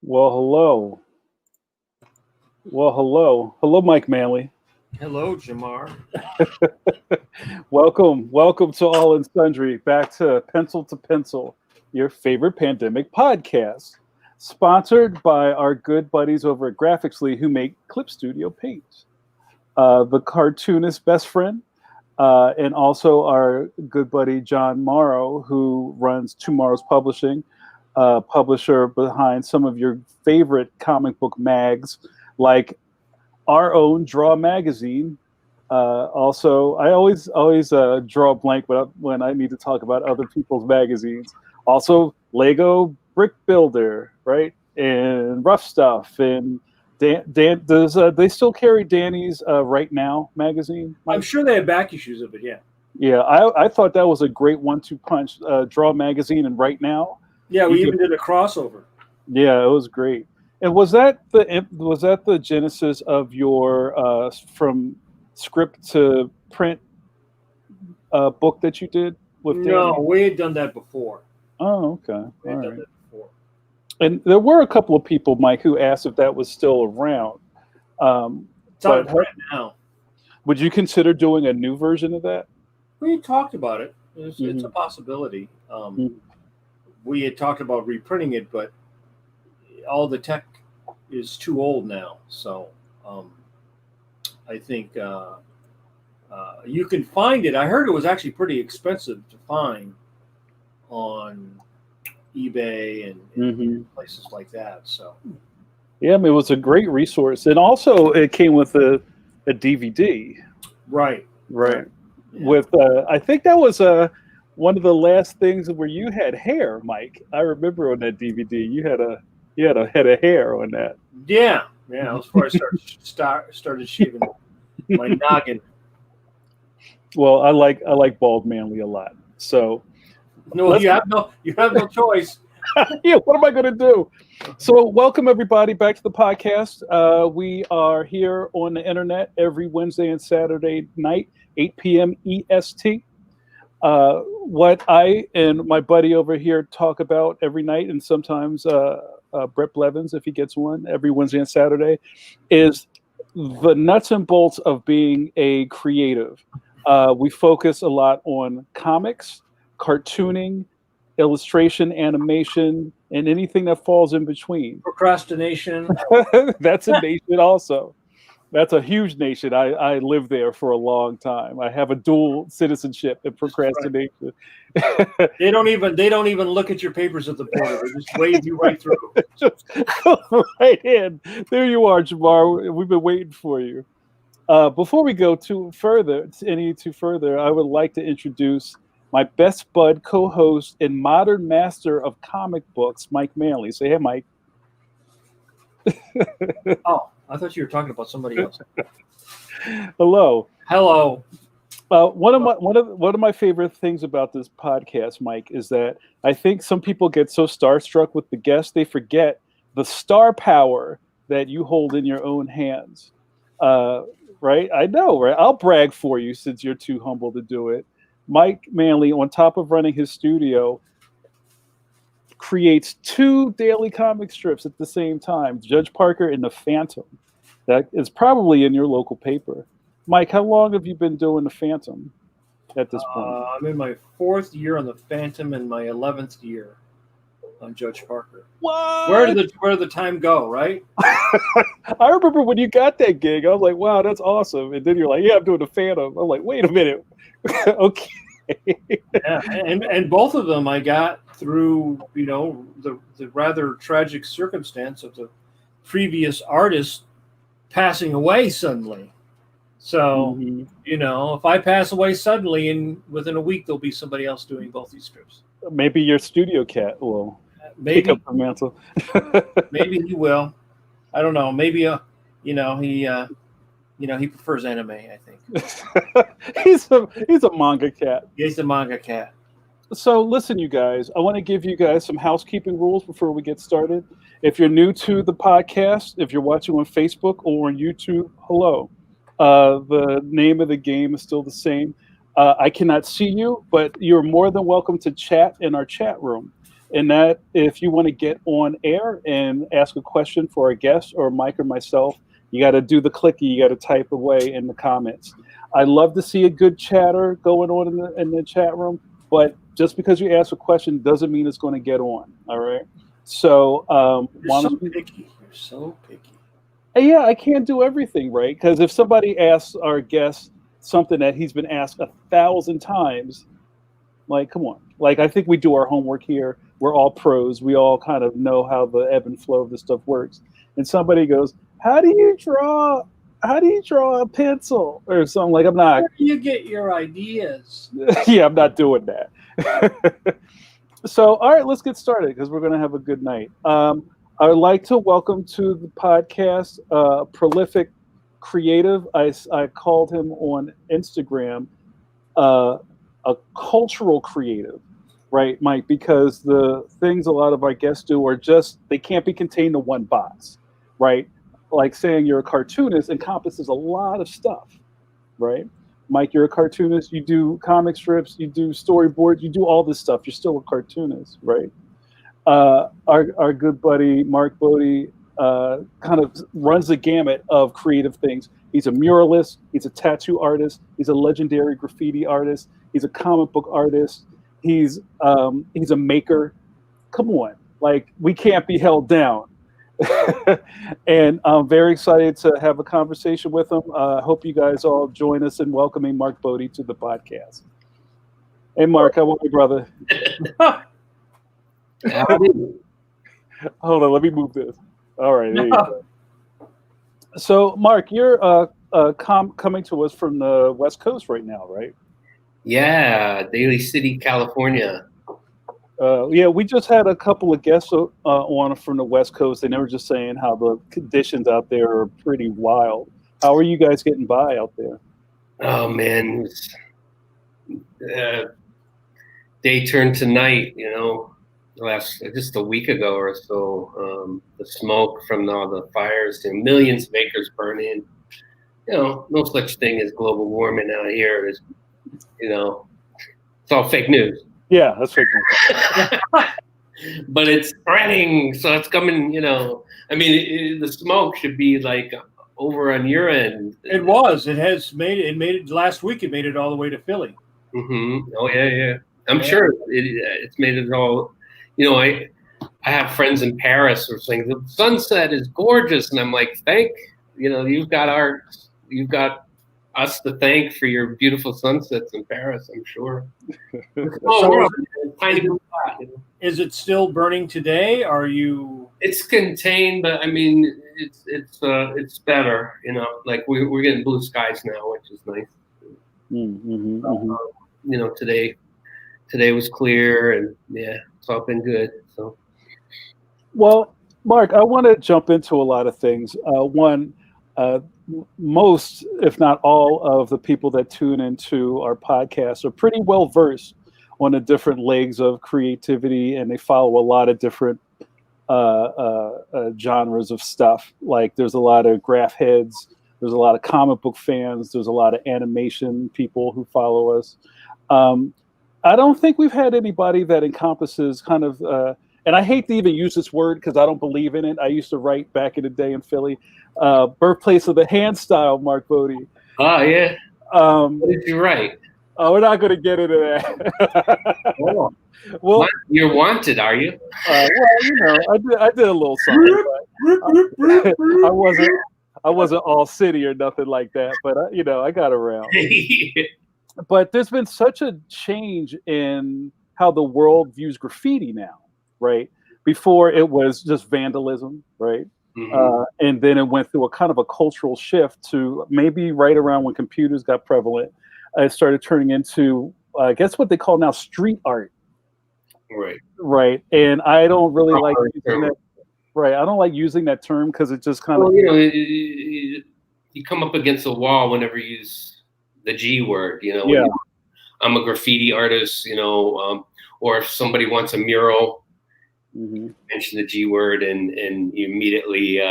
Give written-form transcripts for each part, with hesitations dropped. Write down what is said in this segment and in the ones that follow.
Well, hello. Hello, Mike Manley. Hello, Jamar. Welcome to All and Sundry. Back to Pencil, your favorite pandemic podcast, sponsored by our good buddies over at Graphicsly who make Clip Studio paint. The cartoonist best friend, and also our good buddy John Morrow, who runs Tomorrow's Publishing, publisher behind some of your favorite comic book mags, like our own Draw magazine. Also, I always draw a blank when I need to talk about other people's magazines. Also, Lego Brick Builder, right, and Rough Stuff, and Dan does they still carry Danny's Right Now magazine? I'm sure they have back issues of it, yeah. Yeah, I thought that was a great one-two punch. Draw magazine and Right Now. Yeah, we even did a crossover. Yeah, it was great. And was that the genesis of your from script to print book that you did with Danny? No, we had done that before. Oh, okay. We had done that before. And there were a couple of people, Mike, who asked if that was still around. It's on print now. Would you consider doing a new version of that? We talked about it. It's a possibility. We had talked about reprinting it, but all the tech is too old now. So I think you can find it. I heard it was actually pretty expensive to find on eBay and places like that. So yeah, I mean, it was a great resource, and also it came with a DVD. Right. Yeah. With I think that was one of the last things where you had hair, Mike. I remember on that DVD you had a head of hair on that. Yeah. That was before I started shaving my noggin. Well, I like bald Manley a lot. So no, you have no choice. Yeah, what am I going to do? So welcome everybody back to the podcast. We are here on the internet every Wednesday and Saturday night, 8 p.m. EST. What I and my buddy over here talk about every night, and sometimes Brett Blevins, if he gets one, every Wednesday and Saturday, is the nuts and bolts of being a creative. We focus a lot on comics, cartooning, illustration, animation, and anything that falls in between. Procrastination. That's a nation also. That's a huge nation. I lived there for a long time. I have a dual citizenship and procrastination. Right. They don't even look at your papers at the border. They just wave you right through. Just right in. There you are, Jamar. We've been waiting for you. Before we go any further, I would like to introduce my best bud, co-host, and modern master of comic books, Mike Manley. Say hey, Mike. Oh, I thought you were talking about somebody else. Hello. One of my favorite things about this podcast, Mike, is that I think some people get so starstruck with the guests they forget the star power that you hold in your own hands. Right? I know, right? I'll brag for you since you're too humble to do it. Mike Manley, on top of running his studio, creates 2 daily comic strips at the same time, Judge Parker and The Phantom. That is probably in your local paper. Mike, how long have you been doing The Phantom at this point? I'm in my 4th year on The Phantom and my 11th year on Judge Parker. What? Where did the time go, right? I remember when you got that gig, I was like, wow, that's awesome. And then you're like, yeah, I'm doing The Phantom. I'm like, wait a minute. Okay. Yeah, and both of them I got through, the rather tragic circumstance of the previous artist passing away suddenly. So, if I pass away suddenly, and within a week there'll be somebody else doing both these strips. Maybe your studio cat will pick up the mantle. Maybe he will. I don't know. Maybe he prefers anime, I think. He's a manga cat. He's a manga cat. So listen, you guys, I want to give you guys some housekeeping rules before we get started. If you're new to the podcast, if you're watching on Facebook or on YouTube, hello. The name of the game is still the same. I cannot see you, but you're more than welcome to chat in our chat room. And that if you want to get on air and ask a question for a guest or Mike or myself, you got to do the clicky. You got to type away in the comments. I love to see a good chatter going on in the chat room, but just because you ask a question doesn't mean it's going to get on. All right. So, You're so picky. You're so picky. yeah, I can't do everything right because if somebody asks our guest something that he's been asked 1,000 times, like, come on. Like, I think we do our homework here. We're all pros. We all kind of know how the ebb and flow of this stuff works. And somebody goes, "How do you draw? How do you draw a pencil?" Or something like, I'm not. Where do you get your ideas? Yeah, I'm not doing that. So, all right, let's get started because we're going to have a good night. I would like to welcome to the podcast prolific creative. I called him on Instagram a cultural creative, right, Mike? Because the things a lot of our guests do are just, they can't be contained in one box, right? Like saying you're a cartoonist encompasses a lot of stuff, right? Mike, you're a cartoonist. You do comic strips. You do storyboards. You do all this stuff. You're still a cartoonist, right? Our good buddy Mark Bodē kind of runs the gamut of creative things. He's a muralist. He's a tattoo artist. He's a legendary graffiti artist. He's a comic book artist. He's a maker. Come on, like we can't be held down. And I'm very excited to have a conversation with him. I hope you guys all join us in welcoming Mark Bodē to the podcast. Hey, Mark, how are you, brother? Hold on, let me move this. All right, there you go. So, Mark, you're coming to us from the West Coast right now, right? Yeah, Daly City, California. Yeah, we just had a couple of guests on from the West Coast, and they were just saying how the conditions out there are pretty wild. How are you guys getting by out there? Oh man, day turned to night. Just a week ago or so. The smoke from all the fires, and millions of acres burning. No such thing as global warming out here. It's all fake news. Yeah, that's fake news. But it's spreading, so it's coming. The smoke should be like over on your end. It was. It has made it. It made it last week. It made it all the way to Philly. Mm-hmm. Oh yeah. I'm sure it's made it all. I have friends in Paris who are saying the sunset is gorgeous, and I'm like, you've got us to thank for your beautiful sunsets in Paris. I'm sure. Is it still burning today? Are you? It's contained, but I mean, it's better. Like we're getting blue skies now, which is nice. Today was clear, and yeah, it's all been good. So, well, Mark, I want to jump into a lot of things. One, most, if not all, of the people that tune into our podcast are pretty well versed on the different legs of creativity, and they follow a lot of different genres of stuff. Like there's a lot of graph heads, there's a lot of comic book fans, there's a lot of animation people who follow us. I don't think we've had anybody that encompasses kind of, and I hate to even use this word because I don't believe in it. I used to write back in the day in Philly, birthplace of the hand style, Mark Bodē. Oh, yeah. What did you write? Oh, we're not going to get into that. Well, you're wanted, are you? I did a little something. But I wasn't all city or nothing like that. But I got around. But there's been such a change in how the world views graffiti now, right? Before it was just vandalism, right? Mm-hmm. And then it went through a kind of a cultural shift to maybe right around when computers got prevalent. It started turning into, I guess, what they call now street art. Right. Right. And I don't really like using that. Right. I don't like using that term because it just kind of. You come up against a wall whenever you use the G word, Yeah. I'm a graffiti artist, or if somebody wants a mural, mention the G word, and you immediately,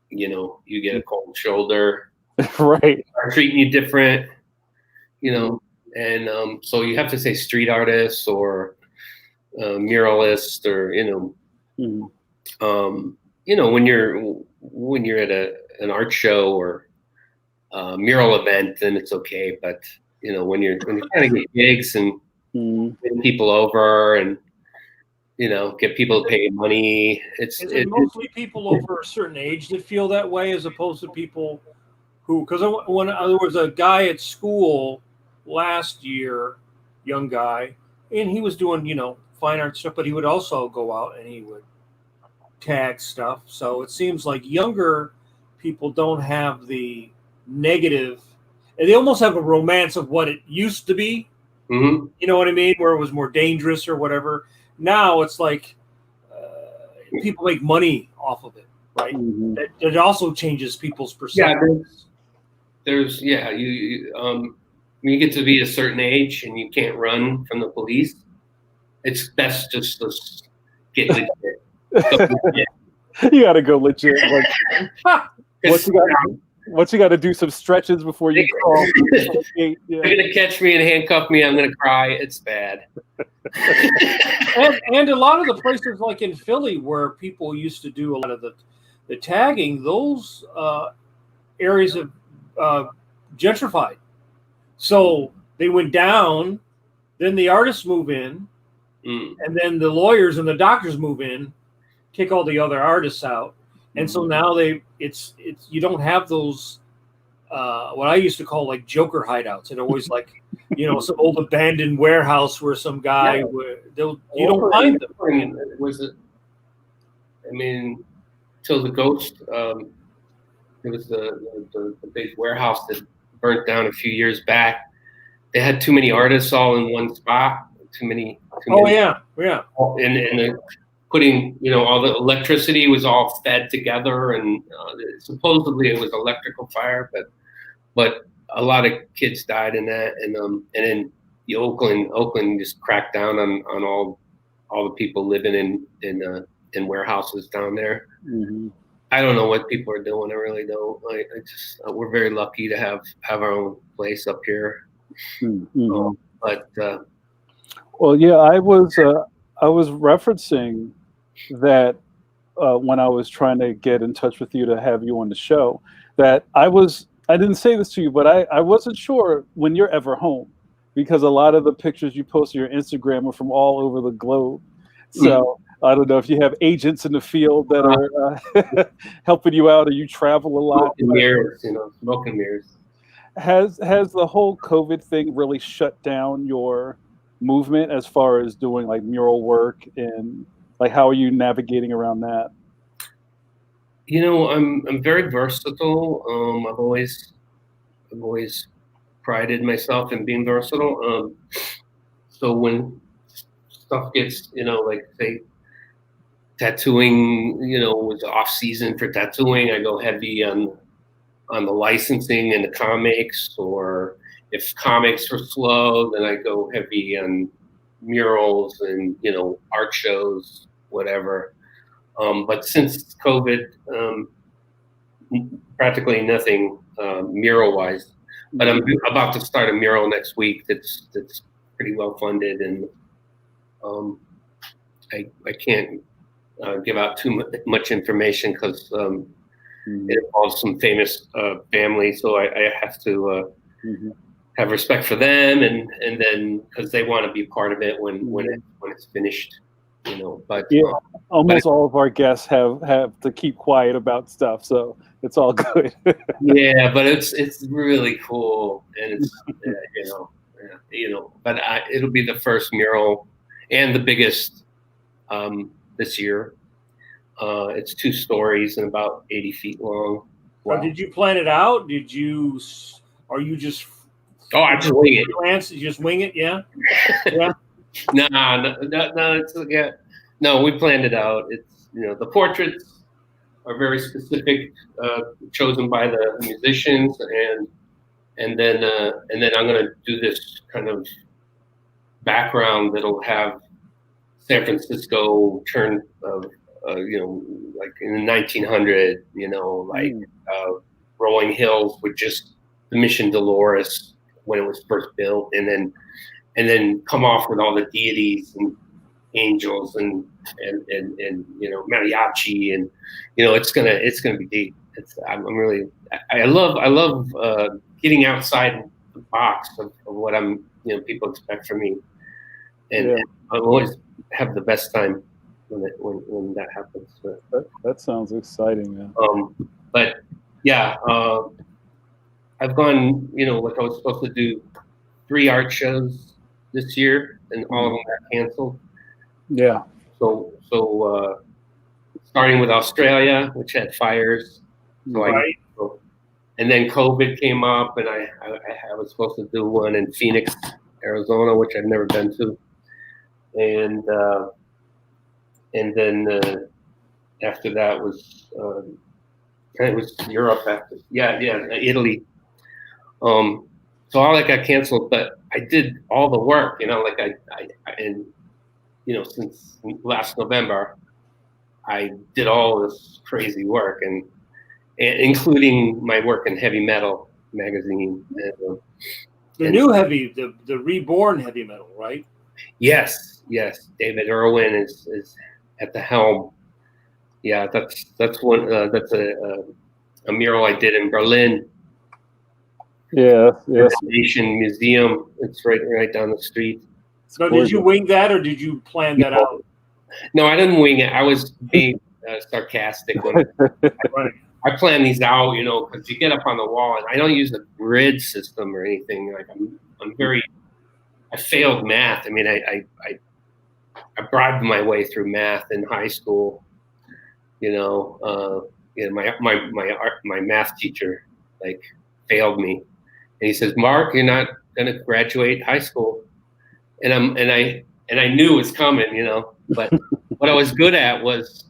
you get a cold shoulder. Right. Are treating you different, and so you have to say street artists or muralist, or when you're at an art show or mural event, then it's okay. But when you're trying to get gigs and get people over and get people to pay money, it's mostly people over a certain age that feel that way, as opposed to people who, because when there was a guy at school last year, young guy, and he was doing fine art stuff, but he would also go out and he would tag stuff. So it seems like younger people don't have the negative, and they almost have a romance of what it used to be. Mm-hmm. You know what I mean? Where it was more dangerous or whatever. Now it's like people make money off of it, right? Mm-hmm. It also changes people's perception. Yeah, when you get to be a certain age and you can't run from the police, let's get legit. You got to go legit. Once you got to do some stretches before you crawl. They're gonna catch me and handcuff me. I'm gonna cry. It's bad. and a lot of the places like in Philly where people used to do a lot of the tagging, those areas have gentrified. So they went down, then the artists move in, and then the lawyers and the doctors move in, kick all the other artists out. And so now it's you don't have those what I used to call like Joker hideouts. It always like some old abandoned warehouse where some guy you don't find them. Was it? I mean, till the ghost. It was the big warehouse that burnt down a few years back. They had too many artists all in one spot. Too many. Yeah. And putting, all the electricity was all fed together, and supposedly it was electrical fire, but a lot of kids died in that, and then the Oakland just cracked down on all the people living in warehouses down there. Mm-hmm. I don't know what people are doing. I really don't. We're very lucky to have our own place up here. Mm-hmm. Well, yeah, I was referencing that when I was trying to get in touch with you to have you on the show, that I didn't say this to you, but I wasn't sure when you're ever home, because a lot of the pictures you post on your Instagram are from all over the globe. So I don't know if you have agents in the field that are helping you out, or you travel a lot. Smoke and mirrors. Has the whole COVID thing really shut down your movement as far as doing like mural work, and like how are you navigating around that? I'm very versatile. I've always prided myself in being versatile. So when stuff gets, like say tattooing, was off season for tattooing, I go heavy on the licensing and the comics, or if comics are slow, then I go heavy on murals and, art shows, whatever. But since COVID, practically nothing mural-wise. But I'm about to start a mural next week that's pretty well funded, and I can't give out too much information because it involves some famous family, so I have to have respect for them, and then because they want to be part of it when it's finished. But almost all of our guests have to keep quiet about stuff, so it's all good. Yeah, but it's really cool, and it's but it'll be the first mural and the biggest this year. It's 2 stories and about 80 feet long. Wow. Did you plan it out? Are you just? Oh, I just wing it. You just wing it, yeah. No, it's no. We planned it out. It's the portraits are very specific, chosen by the musicians, and then I'm gonna do this kind of background that'll have San Francisco turn of like in the 1900, rolling hills with just the Mission Dolores when it was first built, and then come off with all the deities and angels and mariachi, and it's gonna be deep. I'm really I love getting outside the box of what people expect from me, and I always have the best time when that happens. That sounds exciting, man. But yeah, I've gone, like I was supposed to do 3 art shows this year, and all of them got canceled. Yeah. So starting with Australia, which had fires, and then COVID came up, and I was supposed to do one in Phoenix, Arizona, which I've never been to, and then after that was it was Europe after, Italy. So all that got canceled, but I did all the work, since last November, I did all this crazy work, and including my work in Heavy Metal magazine. The reborn Heavy Metal, right? Yes. David Irwin is at the helm. Yeah, that's one. That's a mural I did in Berlin. Yes. Nation Museum. It's right down the street. So did you wing that, or did you plan that out? No, I didn't wing it. I was being sarcastic when I plan these out, because you get up on the wall, and I don't use a grid system or anything. Like I failed math. I mean, I bribed my way through math in high school. My math teacher failed me, and he says, "Mark, you're not gonna graduate high school," and I knew it was coming, But what I was good at was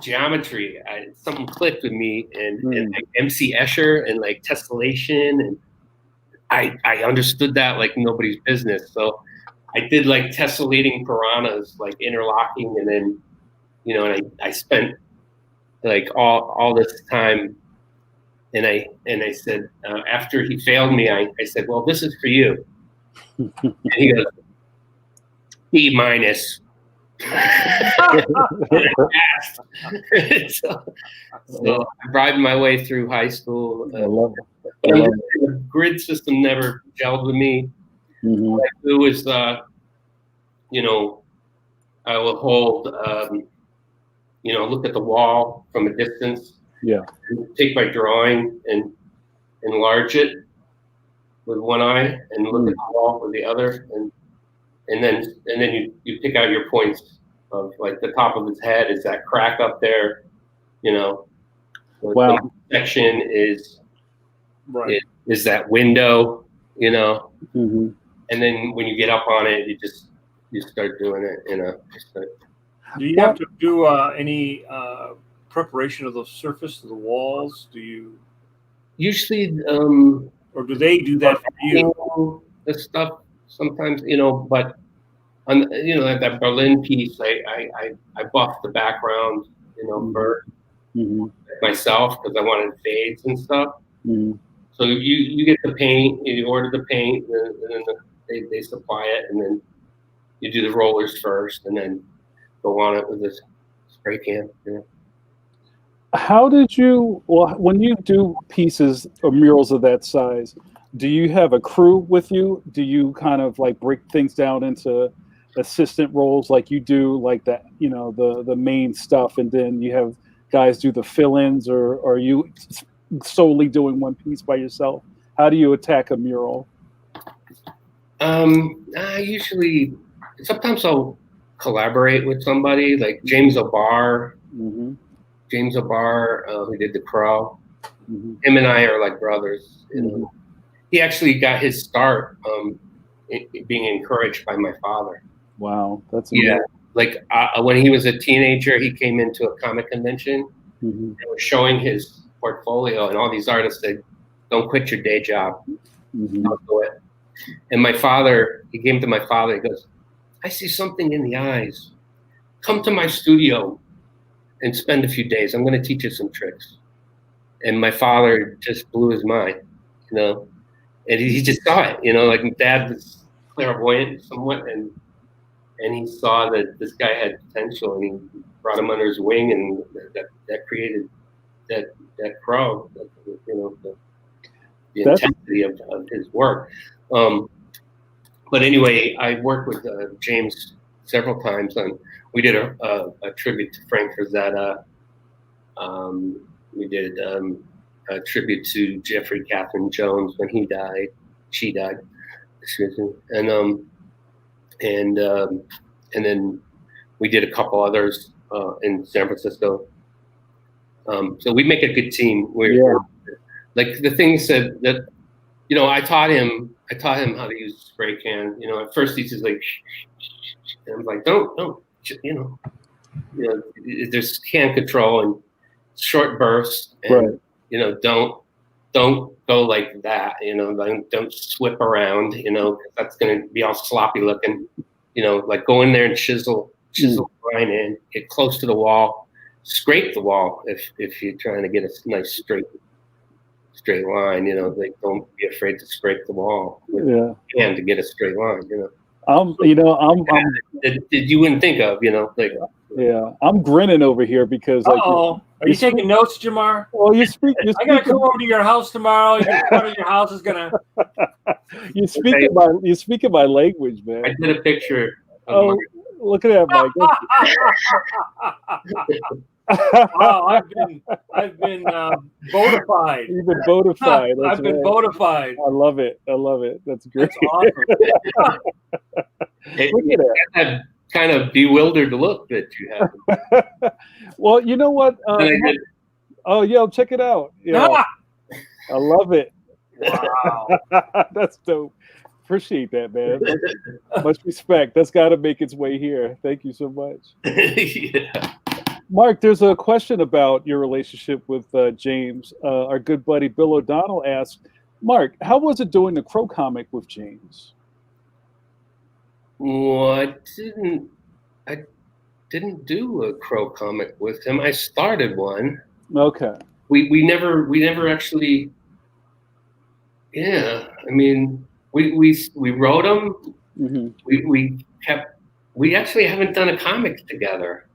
geometry. Something clicked with me, and MC Escher and tessellation, and I understood that like nobody's business. So I did tessellating piranhas, interlocking, and then and I spent all this time, and I said, after he failed me, I said, well, this is for you. And he goes, B minus. So I bribed my way through high school. The grid system never gelled with me. What I do is, I will hold, look at the wall from a distance. Yeah. Take my drawing and enlarge it with one eye, and look at the wall with the other, and then you pick out your points of the top of his head is that crack up there, Wow. The section is that window, and then when you get up on it, you start doing it, Do you have to do any preparation of the surface of the walls? Do you usually, or do they do that for you? The stuff sometimes, but on that Berlin piece, I buffed the background, for myself, because I wanted fades and stuff. So you get the paint, you order the paint, and then they supply it, and then you do the rollers first, and then go on it with this spray can. How did you? Well, when you do pieces or murals of that size, do you have a crew with you? Do you kind of break things down into assistant roles like you do, that the main stuff, and then you have guys do the fill-ins, or are you solely doing one piece by yourself? How do you attack a mural? Sometimes I'll collaborate with somebody like James O'Barr. James O'Barr, who did The Crow. Him and I are like brothers. He actually got his start being encouraged by my father. Wow, that's amazing. When he was a teenager, he came into a comic convention and was showing his portfolio, and all these artists said, "Don't quit your day job. Don't do it." And my father, he came to my father. He goes, "I see something in the eyes. Come to my studio and spend a few days. I'm going to teach you some tricks." And my father just blew his mind, and he just saw it, Dad was clairvoyant somewhat, and and he saw that this guy had potential, and he brought him under his wing, and that created that Crow, the intensity of his work. But anyway, I worked with James several times, and we did a tribute to Frank Frazetta. We did a tribute to Jeffrey Catherine Jones when she died, excuse me, and then we did a couple others in San Francisco. So we make a good team. We're like the things that I taught him how to use a spray can. At first he's just like, and I'm like, don't, there's can control and short bursts, and don't go like that. Don't swip around. Because that's gonna be all sloppy looking. Like go in there and chisel the line in, get close to the wall, scrape the wall if you're trying to get a nice straight line. Like don't be afraid to scrape the wall with your hand to get a straight line. Did you wouldn't think of like. Yeah, I'm grinning over here because like. Are you taking notes, Jamar? Well, you speak. I gotta come over to your house tomorrow. Part of your house is gonna. You speak in my language, man. I did a picture. Look at that, Mike. Wow, I've been boatified. You've been boatified. I've been boatified. I love it. That's great. That's awesome. Look at that. Kind of bewildered look that you have. Well, you know what? Check it out. I love it. Wow. That's dope. Appreciate that, man. Much respect. That's got to make its way here. Thank you so much. Yeah. Mark, there's a question about your relationship with James. Our good buddy Bill O'Donnell asked, Mark, how was it doing the Crow comic with James? Well, I didn't do a Crow comic with him. I started one. Okay. We never actually. Yeah, I mean, we wrote them. Mm-hmm. We actually haven't done a comic together.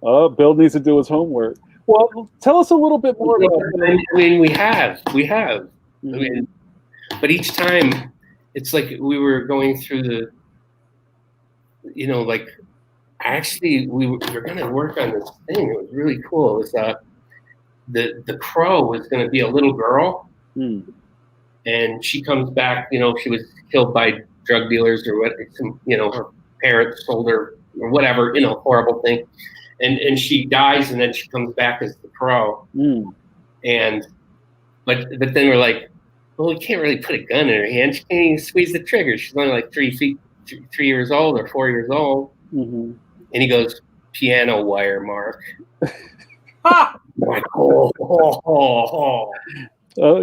Oh, Bill needs to do his homework. Well, tell us a little bit more about it. I mean, we have. Mm-hmm. I mean, but each time, it's like we were going through the. Like actually we were going to work on this thing. It was really cool. It was the Crow was going to be a little girl, and she comes back. She was killed by drug dealers or what? Her parents sold her or whatever. Horrible thing, and she dies, and then she comes back as the Crow. And but then we're like, well, we can't really put a gun in her hand. She can't even squeeze the trigger. She's only like 3 years old or 4 years old. Mm-hmm. And he goes, piano wire, Mark. I'm like, oh.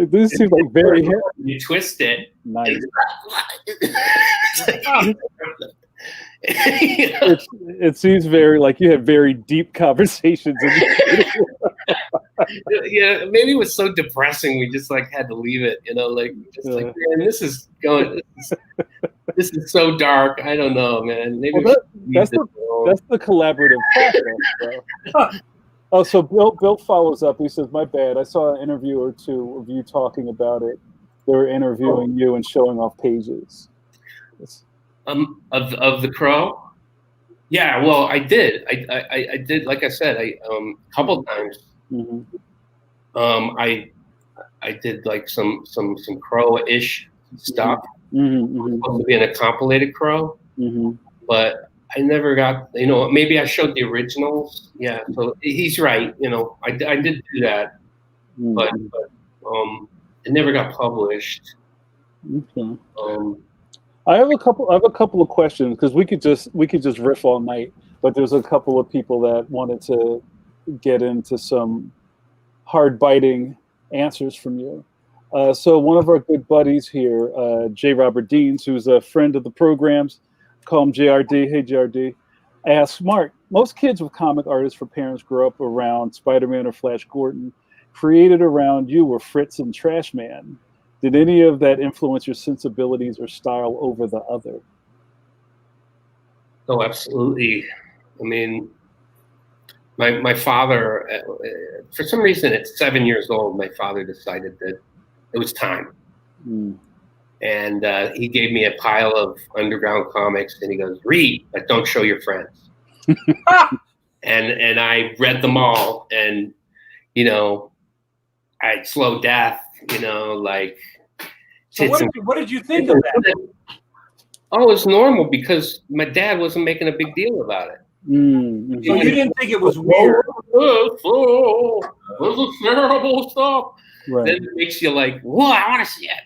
This seems like very. You twist it. Nice. It seems very like you had very deep conversations. Yeah, maybe it was so depressing we just like had to leave it. Like man, this is going. This is so dark. I don't know, man. Maybe that's the collaborative process. Oh, so Bill follows up. He says, "My bad. I saw an interview or two of you talking about it. They were interviewing you and showing off pages." Of the Crow. Yeah, well, I did. I did. Like I said, a couple times. Mm-hmm. I did like some Crow-ish stuff. Mm-hmm. It was supposed to be in a compilated Crow, but I never got. Maybe I showed the originals. Yeah, so he's right. I did do that, but it never got published. Okay. I have a couple of questions because we could just riff all night, but there's a couple of people that wanted to get into some hard biting answers from you. So one of our good buddies here, J. Robert Deans, who's a friend of the programs, call him JRD. Hey JRD, asks Mark, most kids with comic artists for parents grow up around Spider-Man or Flash Gordon. Created around you were Fritz and Trash Man. Did any of that influence your sensibilities or style over the other? Oh, absolutely. I mean, my father, for some reason, at 7 years old, my father decided that it was time. And he gave me a pile of underground comics, and he goes, "Read, but don't show your friends." and I read them all, and I Slow Death, like. So what did you think of that? Oh, it's normal because my dad wasn't making a big deal about it. So you didn't think it was weird? Oh, this is terrible stuff. Right. Then it makes you like, whoa, I want to see it.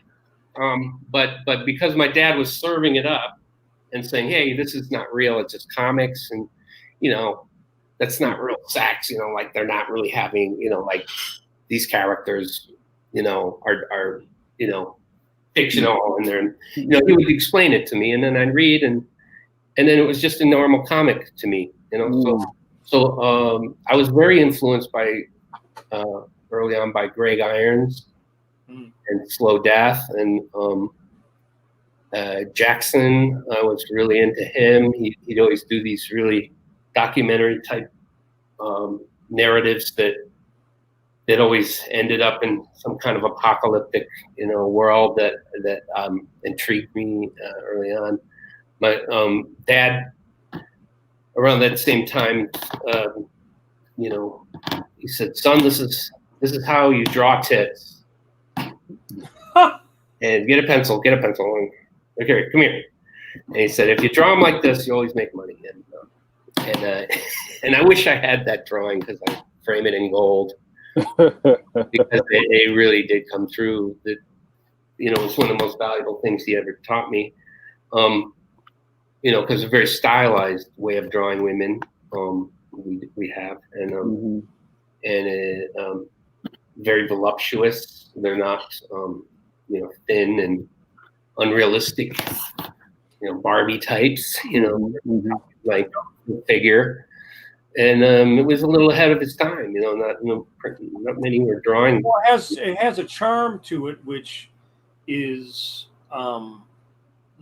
But because my dad was serving it up and saying, hey, this is not real, it's just comics, and that's not real sex, like they're not really having, like these characters, are fictional, and they're, he would explain it to me, and then I'd read, and then it was just a normal comic to me, So I was very influenced by early on by Greg Irons and Slow Death, and Jackson. I was really into him. He'd always do these really documentary type narratives that always ended up in some kind of apocalyptic, world that intrigued me early on. My dad, around that same time, he said, "Son, this is how you draw tits." And get a pencil. And, okay, come here. And he said, "If you draw them like this, you always make money." And I wish I had that drawing because I frame it in gold. Because they really did come through. That it's one of the most valuable things he ever taught me. Because a very stylized way of drawing women we have, and very voluptuous. They're not thin and unrealistic. Barbie types. Like figure. And it was a little ahead of its time, not many were drawing. Well, it has a charm to it, which is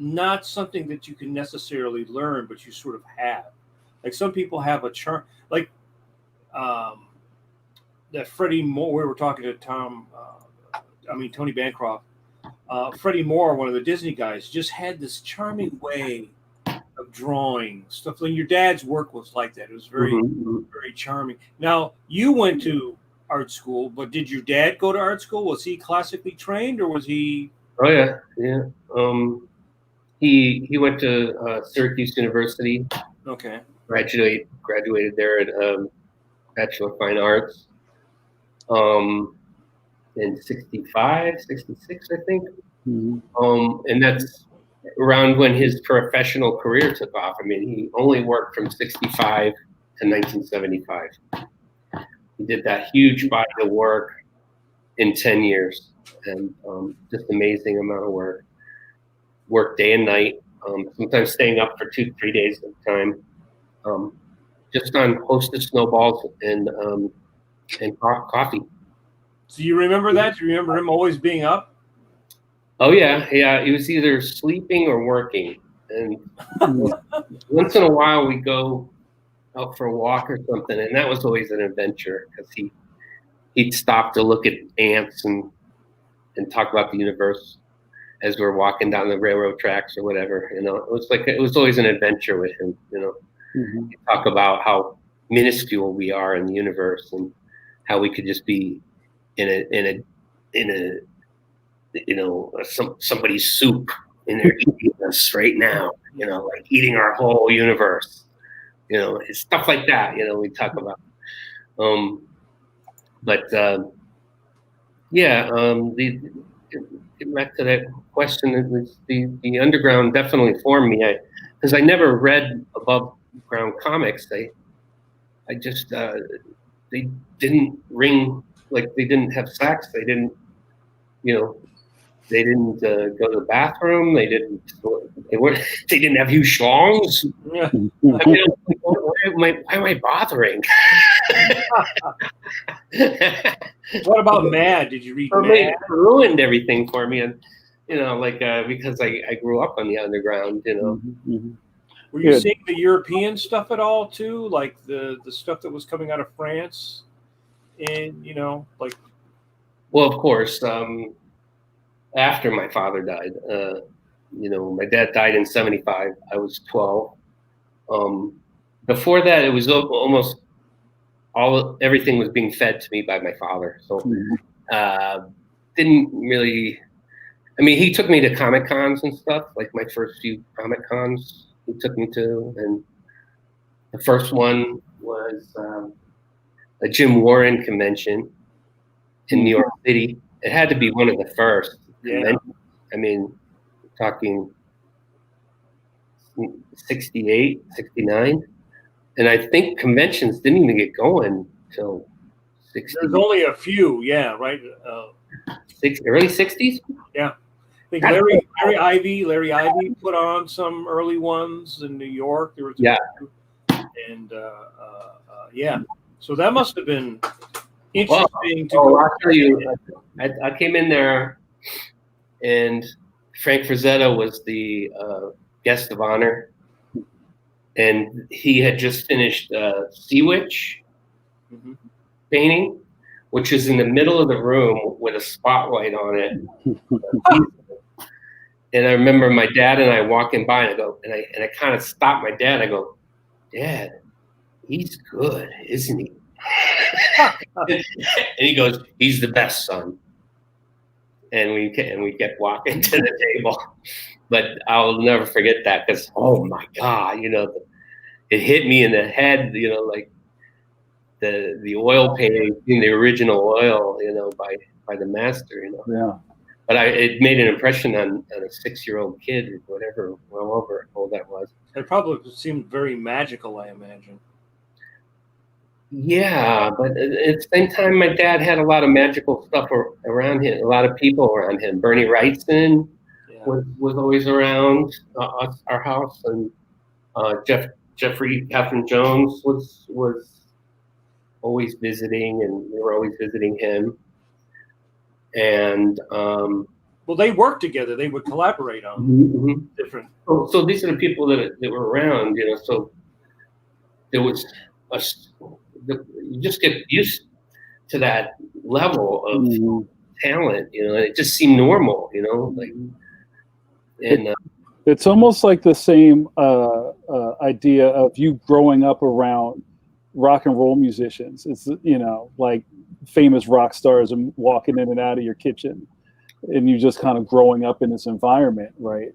not something that you can necessarily learn, but you sort of have. Like some people have a charm, like that Freddie Moore. We were talking to Tony Bancroft. Freddie Moore, one of the Disney guys, just had this charming way of drawing stuff. And your dad's work was like that. It was very, very charming. Now, you went to art school, but did your dad go to art school? Was he classically trained, or was he? Oh yeah. He went to Syracuse University. Okay. Graduated there at Bachelor of Fine Arts. In 65, 66, I think. And that's around when his professional career took off. I mean, he only worked from 65 to 1975. He did that huge body of work in 10 years, and just amazing amount of work. Worked day and night, sometimes staying up for 2-3 days at a time, just on Hostess snowballs and coffee. So you remember that? Do you remember him always being up? Oh yeah. He was either sleeping or working, and once in a while we go out for a walk or something, and that was always an adventure because he'd stop to look at ants and talk about the universe as we're walking down the railroad tracks or whatever. It was always an adventure with him. He'd talk about how minuscule we are in the universe and how we could just be in a somebody's soup and they're eating us right now, like eating our whole universe, stuff like that, we talk about. Get back to that question, it was the underground definitely formed me, because I never read above ground comics. I just, they didn't ring, like they didn't have sex, they didn't, they didn't go to the bathroom. They didn't have huge schlongs. Yeah. I mean, why am I bothering? What about Mad? Did you read Mad? It ruined everything for me, and because I grew up on the underground. Were you seeing the European stuff at all too, like the stuff that was coming out of France, and like? Well, of course. After my father died, my dad died in '75. I was 12. Before that, it was almost everything was being fed to me by my father. So didn't really. I mean, he took me to Comic Cons and stuff. Like my first few Comic Cons, he took me to, and the first one was a Jim Warren convention in New York City. It had to be one of the first. Yeah. I mean, talking 68, 69. And I think conventions didn't even get going till 60. There's only a few, yeah, right? Early 60s? Yeah. I think Larry Ivy put on some early ones in New York. There was and yeah. So that must have been interesting to go. I'll tell you, I came in there, and Frank Frazetta was the guest of honor, and he had just finished Sea Witch painting, which is in the middle of the room with a spotlight on it. And I remember my dad and I walking by, and I kind of stopped my dad. I go, "Dad, he's good, isn't he?" And he goes, "He's the best, son." And we kept walking to the table. But I'll never forget that, because oh my God, it hit me in the head, like the oil painting, the original oil, by the master, Yeah. But it made an impression on a 6-year-old kid, or whatever, however old that was. It probably seemed very magical, I imagine. Yeah, but at the same time, my dad had a lot of magical stuff around him, a lot of people around him. Bernie Wrightson was always around our house, and Jeffrey Catherine Jones was always visiting, and we were always visiting him. And well, they worked together. They would collaborate on different. So these are the people that were around, So there was you just get used to that level of talent, and it just seemed normal, like. And it's almost like the same idea of you growing up around rock and roll musicians. It's like famous rock stars and walking in and out of your kitchen, and you just kind of growing up in this environment, right?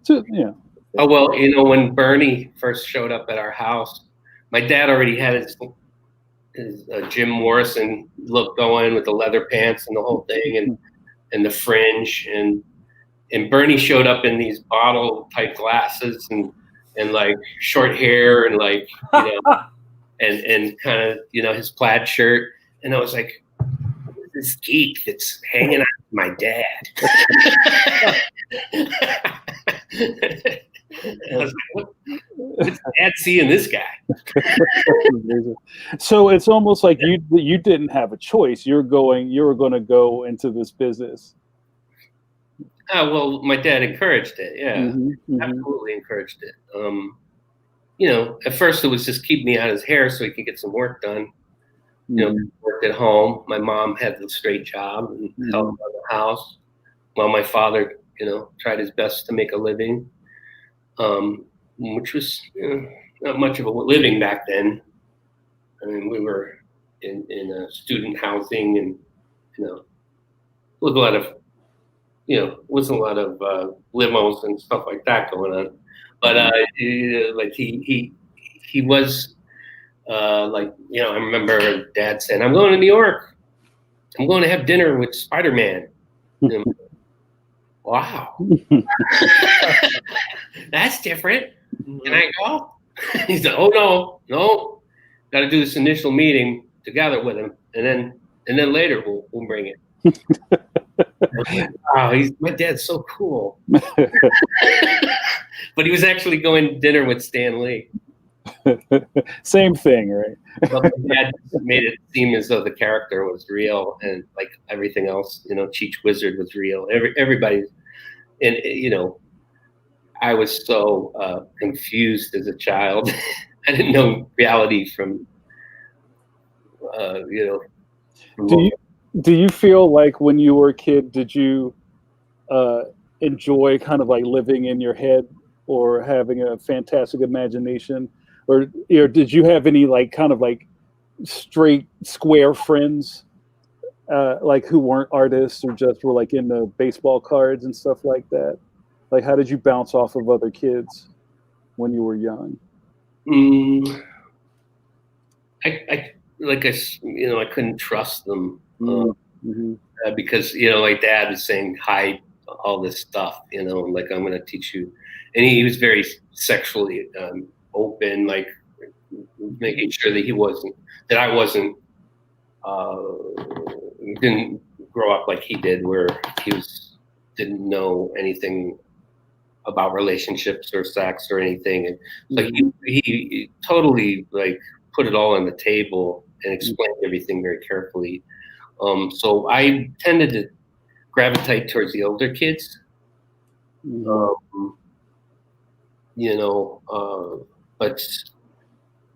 So, yeah. Oh well, when Bernie first showed up at our house, my dad already had his Jim Morrison look going with the leather pants and the whole thing, and the fringe, and Bernie showed up in these bottle type glasses and like short hair and like and kind of his plaid shirt, and I was like, this geek that's hanging out with my dad. I was like, what's Dad seeing this guy? So it's almost like you didn't have a choice. You were going to go into this business. Well, my dad encouraged it. Yeah, absolutely encouraged it. At first it was just keep me out of his hair so he could get some work done. Worked at home. My mom had the straight job and helped on the house, while my father, tried his best to make a living, which was not much of a living back then. I mean, we were in student housing, and with a lot of, wasn't a lot of limos and stuff like that going on. But like he was. I remember Dad saying, "I'm going to New York. I'm going to have dinner with Spider-Man." Wow, that's different. Can I go? He said, "Oh no, got to do this initial meeting together with him, and then later we'll bring it." Wow, my dad's so cool. But he was actually going to dinner with Stan Lee. Same thing, right? Well, my dad made it seem as though the character was real, and like everything else, Cheech Wizard was real. Everybody, and I was so confused as a child. I didn't know reality from, Do you feel like when you were a kid, did you enjoy kind of like living in your head or having a fantastic imagination, or did you have any like kind of like straight square friends, like who weren't artists or just were like into baseball cards and stuff like that? Like, how did you bounce off of other kids when you were young? I couldn't trust them Mm-hmm. because like Dad was saying, hide all this stuff, like I'm going to teach you, and he was very sexually open, like making sure that I wasn't didn't grow up like he did, where didn't know anything about relationships or sex or anything, and like he totally like put it all on the table and explained everything very carefully. So I tended to gravitate towards the older kids, but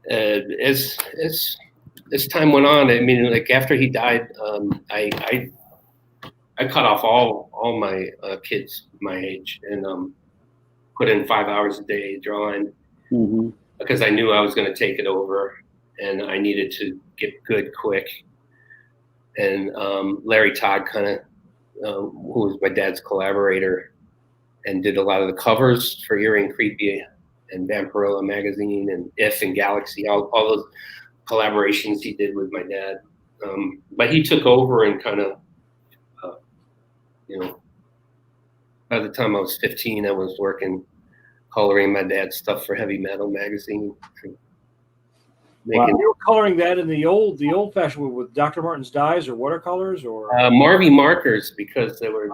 as time went on, I mean, like after he died, I cut off all my kids my age and put in 5 hours a day drawing because I knew I was going to take it over and I needed to get good quick. And Larry Todd who was my dad's collaborator and did a lot of the covers for Eerie and Creepy and Vampirilla magazine and If and Galaxy, all those collaborations he did with my dad. But he took over and kind of, by the time I was 15, I was coloring my dad's stuff for Heavy Metal magazine. Wow. You were coloring that in the old-fashioned way with Dr. Martin's dyes or watercolors or Marvy markers, because they were.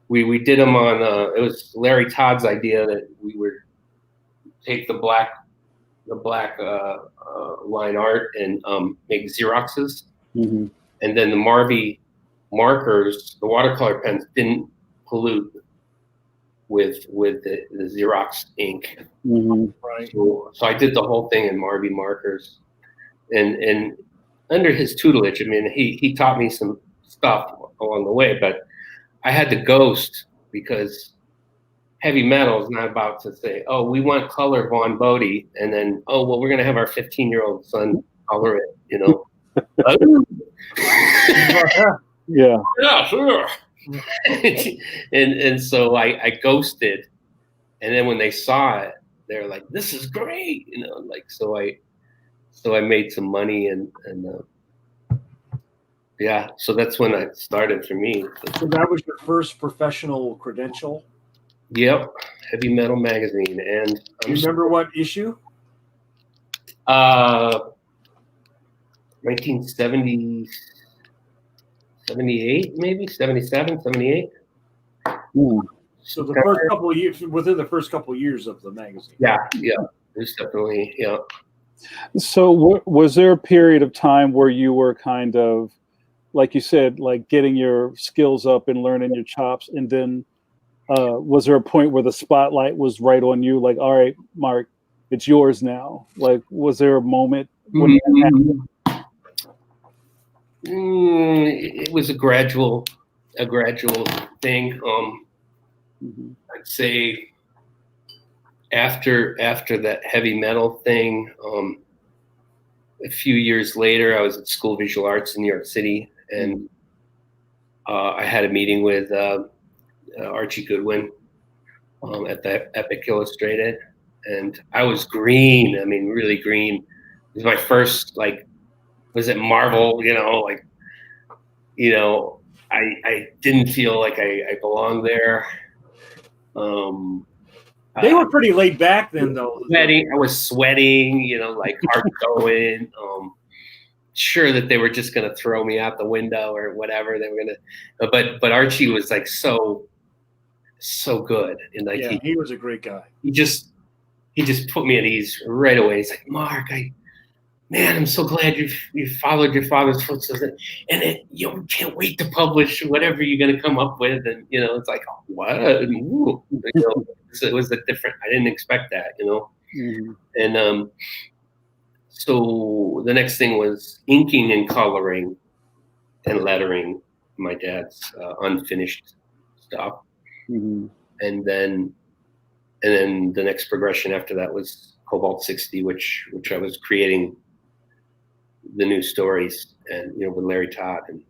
We did them on. It was Larry Todd's idea that we would take the black line art and make Xeroxes, and then the Marvy markers, the watercolor pens, didn't pollute with the Xerox ink. Right. So I did the whole thing in Marvy markers, and under his tutelage, I mean, he taught me some stuff along the way, but I had to ghost because Heavy Metal is not about to say, oh, we want color Vaughn Bodē, and then, oh, well, we're going to have our 15-year-old son color it, Yeah, sure. and so I ghosted, and then when they saw it, they're like, "This is great," like so I made some money and yeah, so that's when I started for me. So that was your first professional credential? Yep, Heavy Metal magazine, and you remember what issue? 1970. 78, maybe 77, 78. So the first couple of years, within the first couple of years of the magazine. Yeah, it was definitely, yeah. So was there a period of time where you were kind of, like you said, like getting your skills up and learning your chops, and then was there a point where the spotlight was right on you, like, all right, Mark, it's yours now? Like, was there a moment when that happened? It was a gradual thing. I'd say after that Heavy Metal thing, a few years later, I was at School of Visual Arts in New York City, and I had a meeting with Archie Goodwin at the Epic Illustrated, and I was green. I mean, really green. It was my first, like, was it Marvel? I didn't feel like I belonged there. They were pretty laid back then, though. I was sweating, like heart going. Sure that they were just going to throw me out the window or whatever they were going to. But Archie was like so good, and like he was a great guy. He just put me at ease right away. He's like, Mark, man, I'm so glad you followed your father's footsteps, and you can't wait to publish whatever you're going to come up with. And it's like, oh, what? Ooh, it was a different. I didn't expect that, Mm-hmm. And so the next thing was inking and coloring and lettering my dad's unfinished stuff, Mm-hmm. and then the next progression after that was Cobalt 60, which I was creating the new stories, and with Larry Todd, and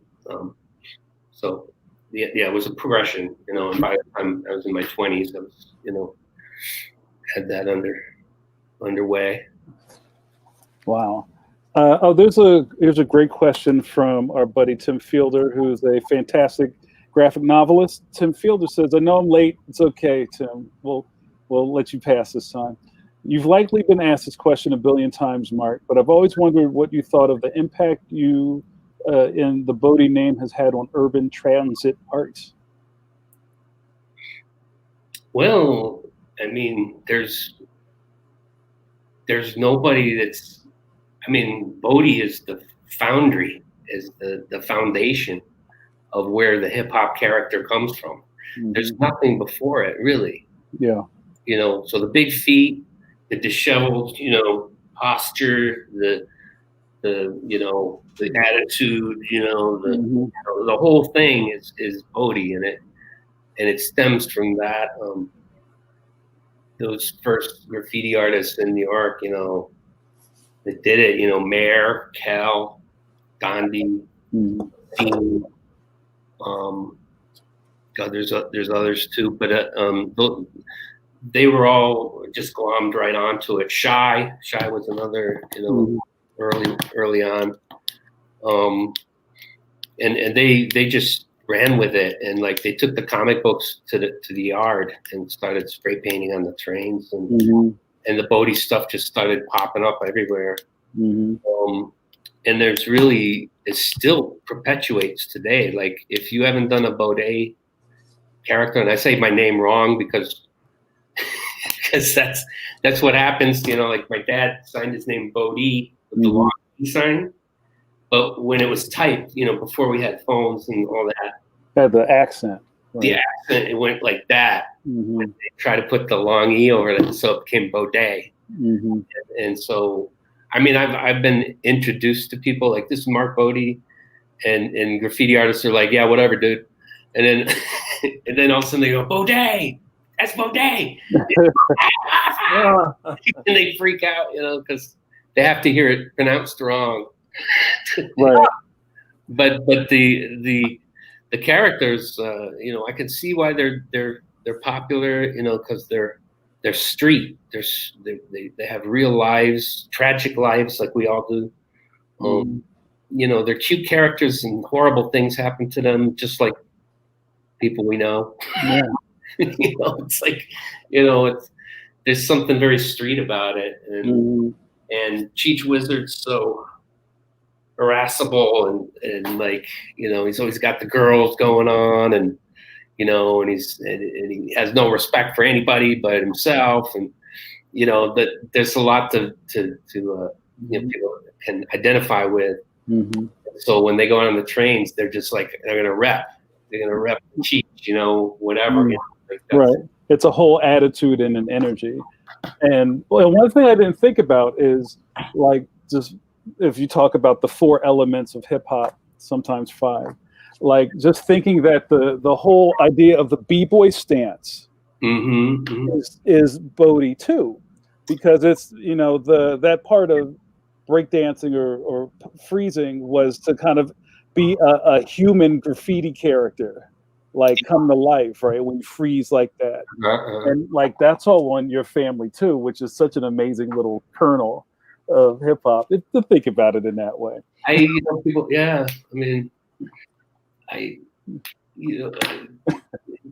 so yeah, it was a progression, and by the time I was in my 20s, I was had that underway. Wow. Here's a great question from our buddy Tim Fielder, who's a fantastic graphic novelist. Tim Fielder says, "I know I'm late. It's okay, Tim. We'll let you pass this time. You've likely been asked this question a billion times, Mark, but I've always wondered what you thought of the impact you in the Bodē name has had on urban transit art." Well, I mean, there's nobody that's. I mean, Bodē is the foundry, is the foundation of where the hip hop character comes from. Mm-hmm. There's nothing before it, really. Yeah. So the big feet, the disheveled, posture, the attitude, the whole thing is Bodē, and it stems from that. Those first graffiti artists in New York, that did it, Mayer, Cal, Gandhi, Dean, God, there's others too, but they were all just glommed right onto it. Shy was another, early on, and they just ran with it, and like they took the comic books to the yard and started spray painting on the trains, and and the Bodē stuff just started popping up everywhere. And there's really, it still perpetuates today. Like if you haven't done a Bodē character, and I say my name wrong because that's what happens. Like my dad signed his name Bodē with the long E sign, but when it was typed, before we had phones and all that, had the accent. Right. The accent, it went like that. They tried to put the long E over it, so it became Bodē. And so, I mean, I've been introduced to people like, this is Mark Bodē, and graffiti artists are like, yeah, whatever, dude. And then all of a sudden they go, Bodē, that's Bodē. And they freak out, because they have to hear it pronounced wrong. Right. But the characters, I can see why they're popular, because they're street. They have real lives, tragic lives, like we all do. They're cute characters, and horrible things happen to them, just like people we know. Yeah. It's like, there's something very street about it, and Cheech Wizard's so irascible, and like, he's always got the girls going on, and and he has no respect for anybody but himself, and that there's a lot to people can identify with. So when they go on the trains, they're just like, they're gonna rep Cheech, whatever. Right. It's a whole attitude and an energy. And one thing I didn't think about is, like, just if you talk about the 4 elements of hip hop, sometimes 5, like just thinking that the whole idea of the b-boy stance is Bodē too, because it's, that part of breakdancing or freezing was to kind of be a human graffiti character, like come to life, right? When you freeze like that. And like that's all on your family too, which is such an amazing little kernel of hip hop to think about it in that way. People, yeah. I mean,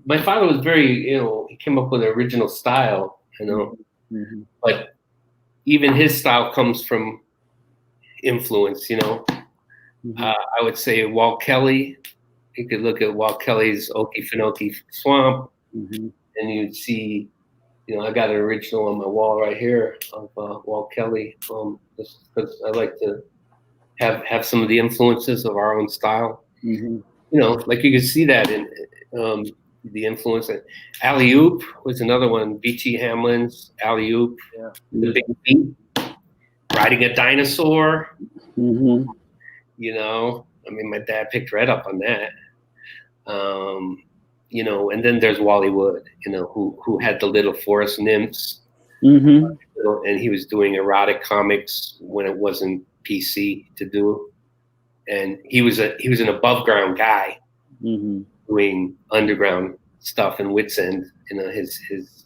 my father was very, he came up with an original style, but even his style comes from influence, I would say Walt Kelly. You could look at Walt Kelly's Okefenokee Swamp, and you'd see, I got an original on my wall right here of Walt Kelly, just because I like to have some of the influences of our own style. Like you can see that in the influence. Alley Oop was another one. B.T. Hamlin's Alley Oop. Yeah. The Big Beat. Riding a Dinosaur. Mm-hmm. You know, I mean, my dad picked right up on that. You know, and then there's Wally Wood, you know, who had the Little Forest Nymphs. Mm-hmm. And he was doing erotic comics when it wasn't PC to do. And he was an above ground guy doing underground stuff in Wits End, you know, his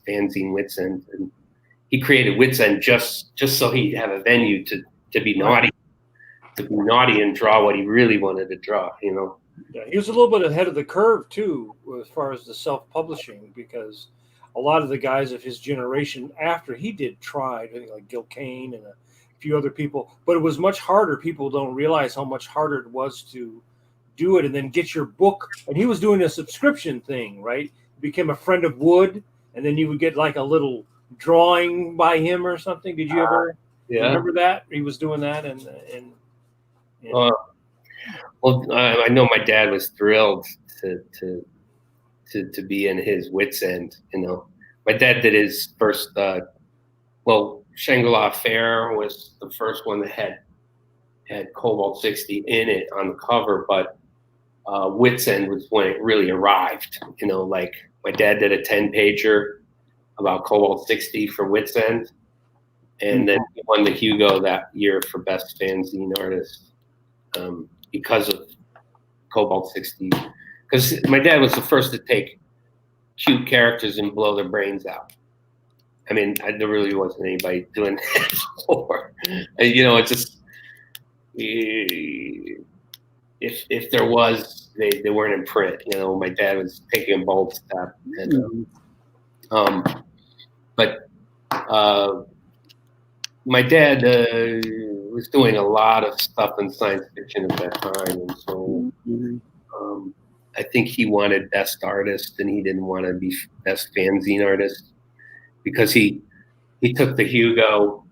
fanzine Wits End. And he created Wits End just so he'd have a venue to be naughty, and draw what he really wanted to draw, you know. Yeah, he was a little bit ahead of the curve too, as far as the self-publishing, because a lot of the guys of his generation after he did tried, I think like Gil Kane and a few other people, but it was much harder. People don't realize how much harder it was to do it and then get your book. And he was doing a subscription thing, right? Became a friend of Wood, and then you would get like a little drawing by him or something. Did you ever remember that? He was doing that, and well, I know my dad was thrilled to be in his Wits End. You know, my dad did his first. Shangri-La Affair was the first one that had Cobalt 60 in it on the cover, but Wits End was when it really arrived. You know, like my dad did a 10-pager about Cobalt 60 for Wits End, and then he won the Hugo that year for Best Fanzine Artist because of Cobalt 60. Because my dad was the first to take cute characters and blow their brains out. I mean, there really wasn't anybody doing that before. And, you know, it's just if there was, they weren't in print. You know, my dad was taking a bold step. And, but my dad was doing a lot of stuff in science fiction at that time, and so I think he wanted best artist, and he didn't want to be best fanzine artist. Because he took the Hugo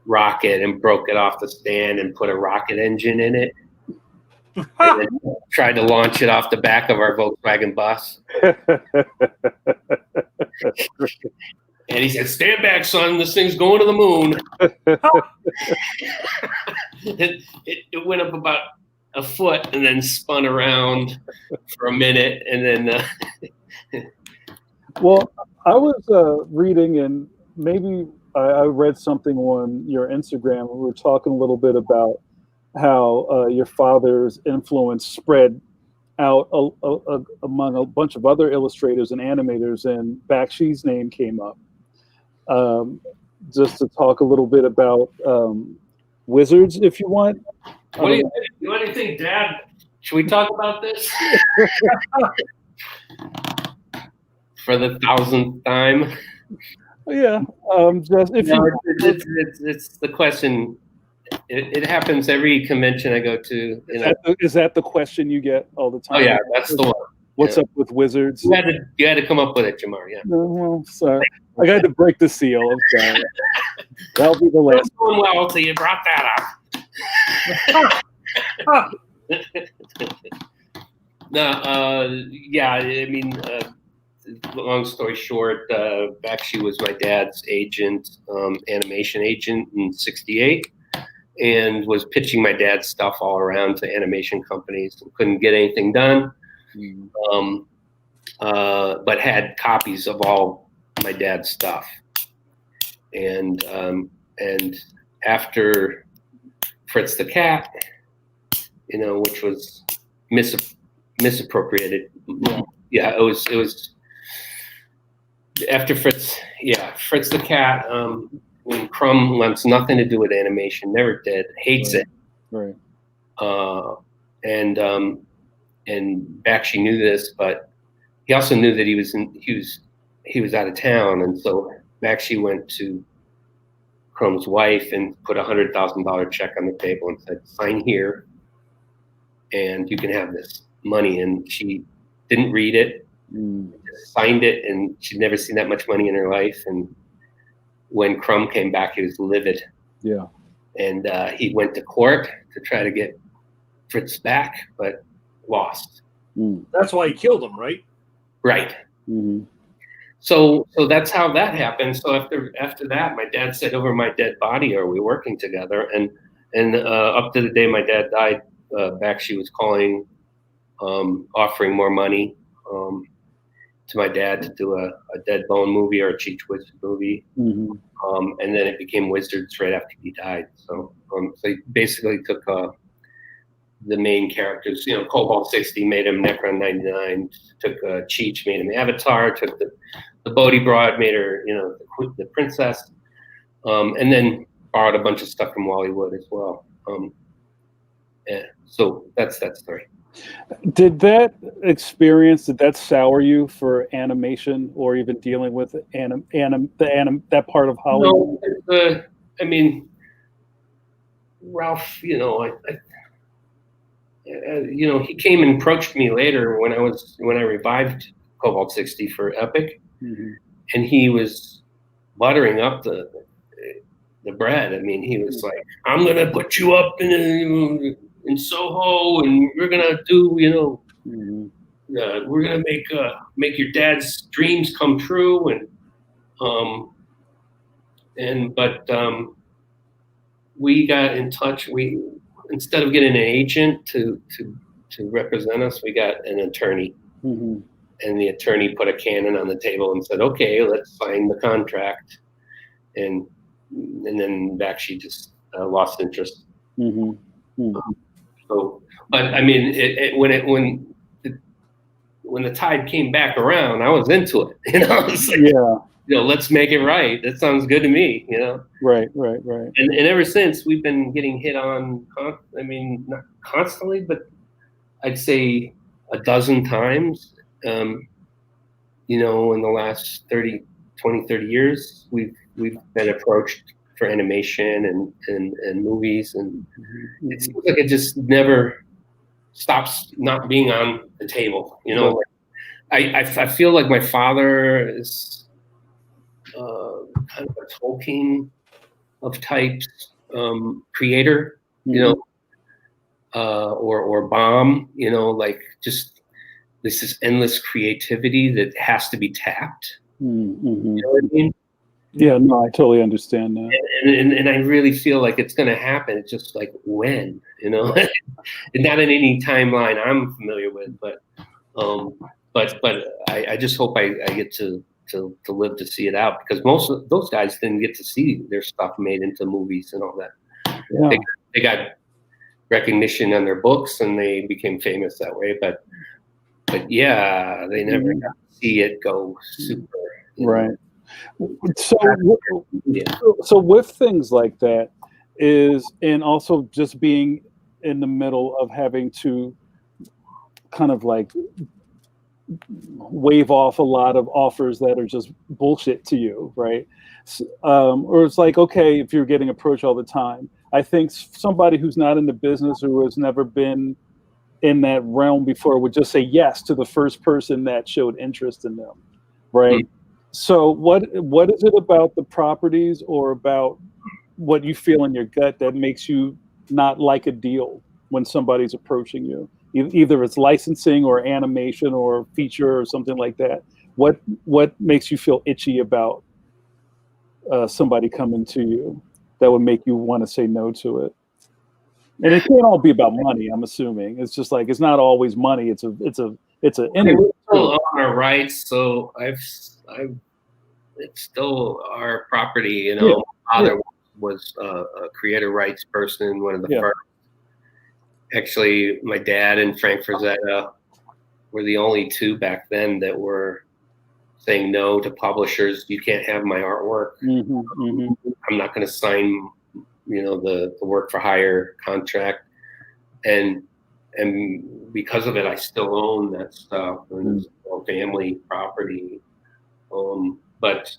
rocket and broke it off the stand and put a rocket engine in it, and then tried to launch it off the back of our Volkswagen bus. And he said, "Stand back, son. This thing's going to the moon." And it went up about a foot and then spun around for a minute, and then. Well, I was reading, and maybe I read something on your Instagram. We were talking a little bit about how your father's influence spread out among a bunch of other illustrators and animators, and Bakshi's name came up. Just to talk a little bit about Wizards, if you want. What do you think, Dad? Should we talk about this? For the 1,000th time. Yeah, just if it's the question. It happens every convention I go to. Is that the question you get all the time? Oh yeah, that's the one. What's up with Wizards? You had to come up with it, Jamar. Yeah. No, well, sorry, I had to break the seal. I'm sorry. That'll be the last. Doing well, so you brought that up. No, yeah, I mean. Long story short, Bakshi was my dad's agent, animation agent in '68, and was pitching my dad's stuff all around to animation companies and couldn't get anything done. But had copies of all my dad's stuff. And after Fritz the Cat, you know, which was misappropriated. Yeah, it was. After Fritz the Cat, when Crumb wants nothing to do with animation, never did, hates it. Right. And Bakshi knew this, but he also knew that he was out of town, and so Bakshi went to Crumb's wife and put $100,000 check on the table and said, "Sign here, and you can have this money." And she didn't read it. Signed it, and she'd never seen that much money in her life. And when Crumb came back, he was livid. Yeah. And he went to court to try to get Fritz back, but lost. That's why he killed him, right? Right. Mm-hmm. So that's how that happened. So after that, my dad said, "Over my dead body, are we working together?" And up to the day my dad died, Bakshi was calling, offering more money to my dad to do a Dead Bone movie or a Cheech Wizard movie. Mm-hmm. And then it became Wizards right after he died. So he basically took the main characters, Cobalt 60 made him Necron 99, took Cheech, made him Avatar, took the Bodē broad, made her, the princess, and then borrowed a bunch of stuff from Hollywood as well. Yeah, so that's that story. Did that experience, did that sour you for animation or even dealing with that part of Hollywood? No, I mean, Ralph, he came and approached me later when I revived Cobalt 60 for Epic, Mm-hmm. and he was buttering up the bread. I mean, he was like, "I'm gonna put you up in Soho, and we're gonna do, Mm-hmm. we're gonna make your dad's dreams come true." But we got in touch. We, instead of getting an agent to represent us, we got an attorney. Mm-hmm. And the attorney put a cannon on the table and said, "Okay, let's sign the contract." And then Bakshi just lost interest. Mm-hmm. Mm-hmm. So, but I mean, when the tide came back around, I was into it. I was like, yeah, let's make it right. That sounds good to me. Right. And ever since, we've been getting hit on. I mean, not constantly, but I'd say a dozen times. In the last 30 years, we've been approached for animation and movies, and it seems like it just never stops not being on the table. I feel like my father is kind of a Tolkien of types creator, or Baum, like just this endless creativity that has to be tapped. Mm-hmm. You know what I mean? Yeah, no, I totally understand that. And I really feel like it's going to happen. It's just like when, not in any timeline I'm familiar with, but I just hope I get to live to see it out, because most of those guys didn't get to see their stuff made into movies and all that. Yeah. They got recognition on their books and they became famous that way, but yeah, they never got to see it go super. Right. So with things like that and also just being in the middle of having to kind of like wave off a lot of offers that are just bullshit to you, right? Or it's like, okay, if you're getting approached all the time, I think somebody who's not in the business, who has never been in that realm before, would just say yes to the first person that showed interest in them, right? Mm-hmm. So what is it about the properties or about what you feel in your gut that makes you not like a deal when somebody's approaching you? Either it's licensing or animation or feature or something like that. What makes you feel itchy about somebody coming to you that would make you want to say no to it? And it can't all be about money, I'm assuming. It's just like, it's not always money. It's we still own our rights, so it's still our property. My father was a creator rights person, one of the first. Actually, my dad and Frank Frazetta were the only two back then that were saying no to publishers. You can't have my artwork. I'm not going to sign the work for hire contract, and because of it, I still own that stuff, and it's all family property. But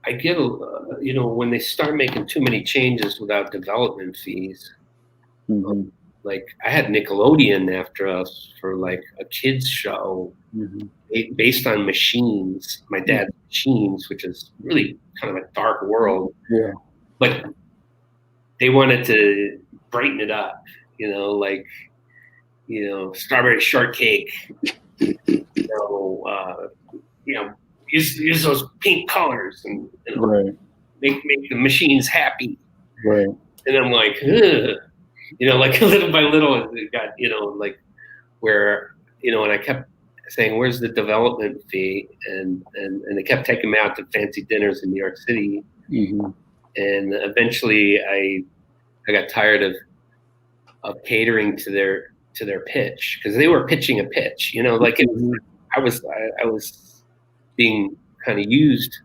I get when they start making too many changes without development fees. Like I had Nickelodeon after us for like a kids show based on machines, my dad's machines, which is really kind of a dark world. Yeah. But they wanted to brighten it up, like strawberry shortcake. Use those pink colors and Right. make the machines happy. Right. And I'm like, ugh. Like little by little, it got, like where, and I kept saying, where's the development fee? And they kept taking me out to fancy dinners in New York City. Mm-hmm. And eventually I got tired of catering to their pitch, because they were pitching a pitch, like I was being kind of used.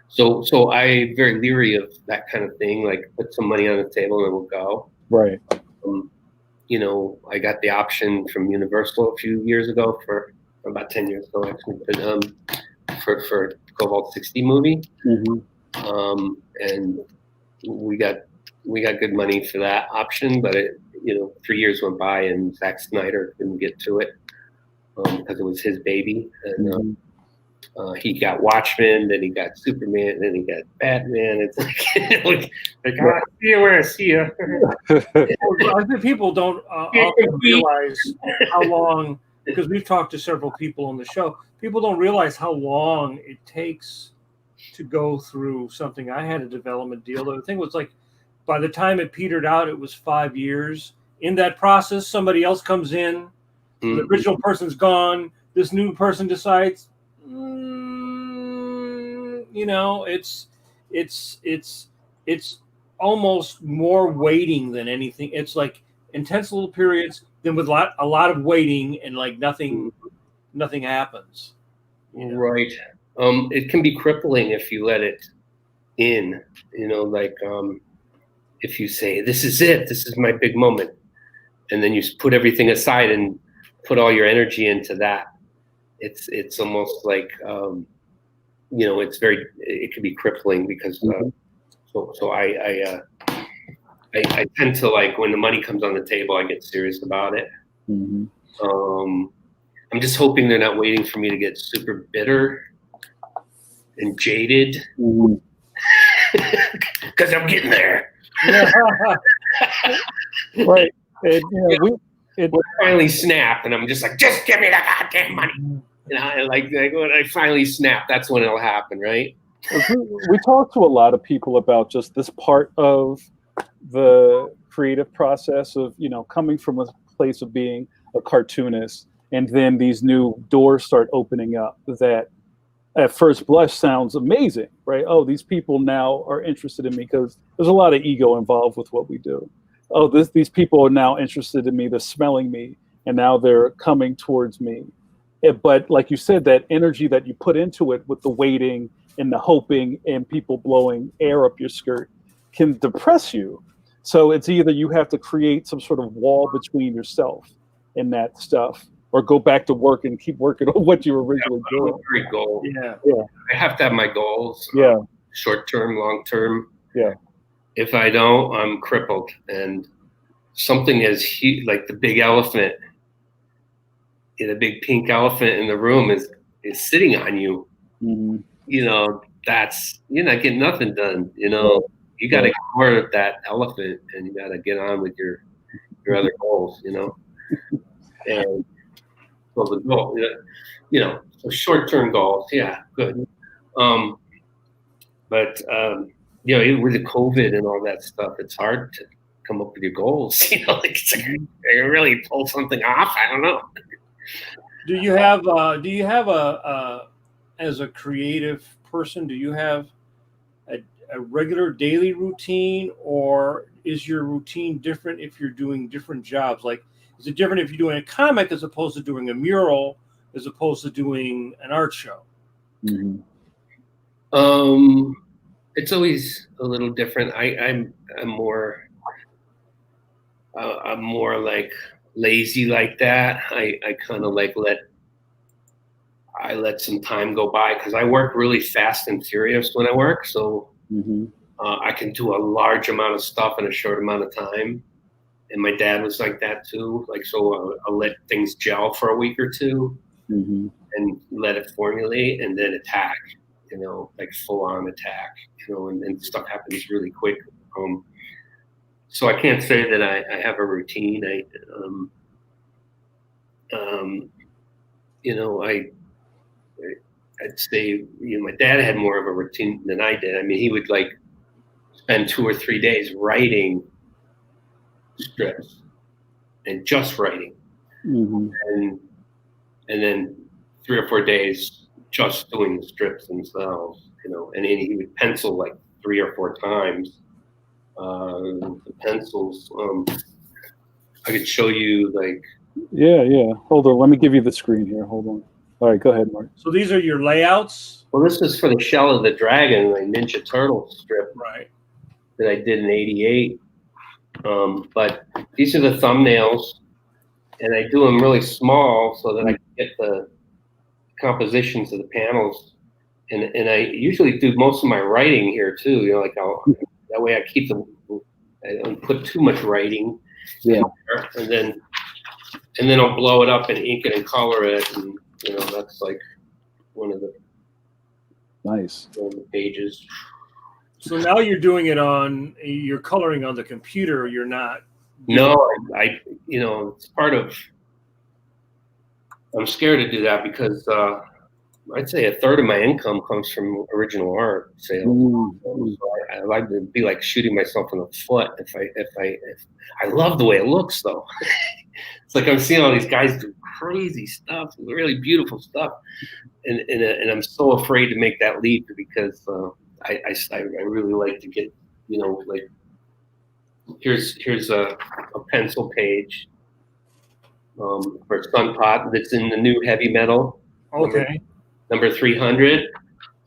So I'm very leery of that kind of thing, like put some money on the table and we'll go. Right. I got the option from Universal a few years ago for about 10 years ago, actually, but, for Cobalt 60 movie. Mm-hmm. And we got good money for that option, but 3 years went by and Zack Snyder didn't get to it because it was his baby. And he got Watchmen, then he got Superman, then he got Batman. It's like I see you where I see you. I think people don't often realize how long, because we've talked to several people on the show, people don't realize how long it takes to go through something. I had a development deal. The thing was, like, by the time it petered out, it was 5 years. In that process, somebody else comes in, the original person's gone, this new person decides, it's almost more waiting than anything. It's like intense little periods, then with a lot of waiting, and like nothing happens. Right. It can be crippling if you let it in. If you say, this is it, this is my big moment, and then you put everything aside and put all your energy into that, it's almost like it can be crippling, because so I tend to, like, when the money comes on the table, I get serious about it. I'm just hoping they're not waiting for me to get super bitter and jaded, because I'm getting there. Right. And, when I finally snap, and I'm just like, just give me the goddamn money. And like when I finally snap, that's when it'll happen, right? We talk to a lot of people about just this part of the creative process of, coming from a place of being a cartoonist, and then these new doors start opening up that at first blush sounds amazing, right? Oh, these people now are interested in me, because there's a lot of ego involved with what we do. Oh, these people are now interested in me, they're smelling me, and now they're coming towards me. But like you said, that energy that you put into it with the waiting and the hoping and people blowing air up your skirt can depress you. So it's either you have to create some sort of wall between yourself and that stuff, or go back to work and keep working on what you were originally doing. Very goal. Yeah. I have to have my goals. Yeah. Short term, long term. Yeah. If I don't, I'm crippled. And something as huge, like the big elephant, the big pink elephant in the room is sitting on you. That's, you're not getting nothing done. You got to ignore that elephant, and you got to get on with your other goals. And so the goal, so short-term goals, yeah, good. But with the COVID and all that stuff, it's hard to come up with your goals. It's like, really pull something off. I don't know. Do you have a as a creative person, do you have a regular daily routine, or is your routine different if you're doing different jobs? Like, is it different if you're doing a comic as opposed to doing a mural, as opposed to doing an art show? It's always a little different. I'm more like lazy like that. I kind of like let some time go by, because I work really fast and furious when I work. So I can do a large amount of stuff in a short amount of time. And my dad was like that too. Like, so I'll let things gel for a week or two and let it formulate, and then attack, like full on attack, and stuff happens really quick. So I can't say that I have a routine. you know, I'd say, you know, my dad had more of a routine than I did. I mean, he would like spend 2 or 3 days writing strips and just writing, and then 3 or 4 days just doing the strips themselves, you know, and then he would pencil like 3 or 4 times. The pencils, I could show you like. Yeah. Hold on, let me give you the screen here. Hold on. All right, go ahead, Mark. So these are your layouts? Well, this is for the Shell of the Dragon, like Ninja Turtle strip, Right, that I did in '88. But these are the thumbnails, and I do them really small so that I can get the compositions of the panels. And I usually do most of my writing here too. You know, like that way I keep I don't put too much writing. Yeah. And then I'll blow it up and ink it and color it, and you know, that's like one of the pages. So now you're doing it you're coloring on the computer. You're not. No, I you know, it's part of. I'm scared to do that because I'd say 1/3 of my income comes from original art sales. So I like to be like shooting myself in the foot if I love the way it looks though. It's like I'm seeing all these guys do crazy stuff, really beautiful stuff, and I'm so afraid to make that leap because I really like to get, you know, like here's a pencil page for Sun Pot that's in the new heavy metal. Okay. Number 300,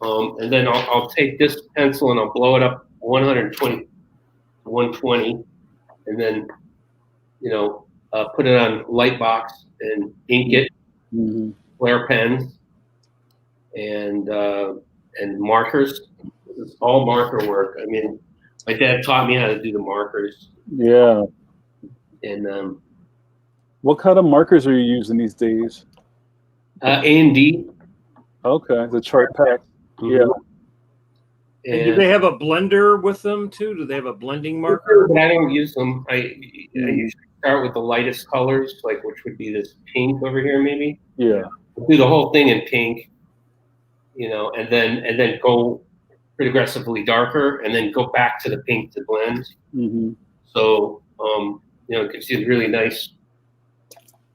and then I'll take this pencil and I'll blow it up 120 to 120, and then, you know, put it on light box and ink it, flare pens, and markers. It's all marker work. I mean, my dad taught me how to do the markers. Yeah. And what kind of markers are you using these days? A&D. Okay, the chart pack. Yeah. And do they have a blender with them too? Do they have a blending marker? But I don't use them. I usually start with the lightest colors, like which would be this pink over here, maybe. Yeah. I'll do the whole thing in pink, you know, and then go pretty aggressively darker, and then go back to the pink to blend. So you know, it gives you really nice,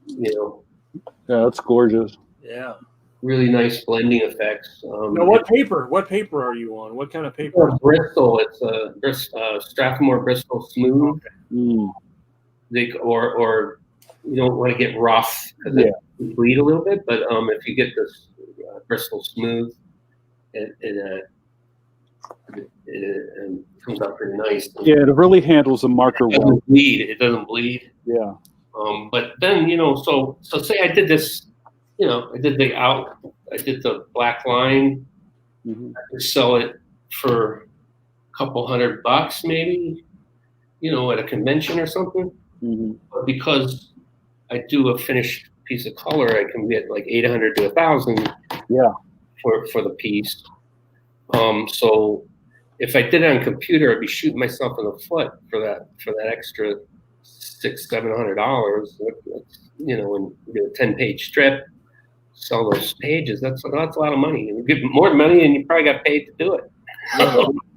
you know. Yeah, that's gorgeous. Yeah. Really nice blending effects. Now, what paper? What paper are you on? What kind of paper? Bristol. It's a Strathmore Bristol Smooth. Or you don't want to get rough because it bleed a little bit. But if you get this Bristol Smooth, it comes out pretty nice. Yeah, it really handles the marker well. It doesn't bleed. Yeah. But then, you know, so say I did this. You know, I did the black line. I could sell it for a couple $100 maybe, you know, at a convention or something. But because I do a finished piece of color, I can get like $800 to $1,000. Yeah. For the piece. So if I did it on computer, I'd be shooting myself in the foot for that extra $600-700. You know, when you do a 10-page strip. Sell those pages. That's a lot of money. You give more money, and you probably got paid to do it.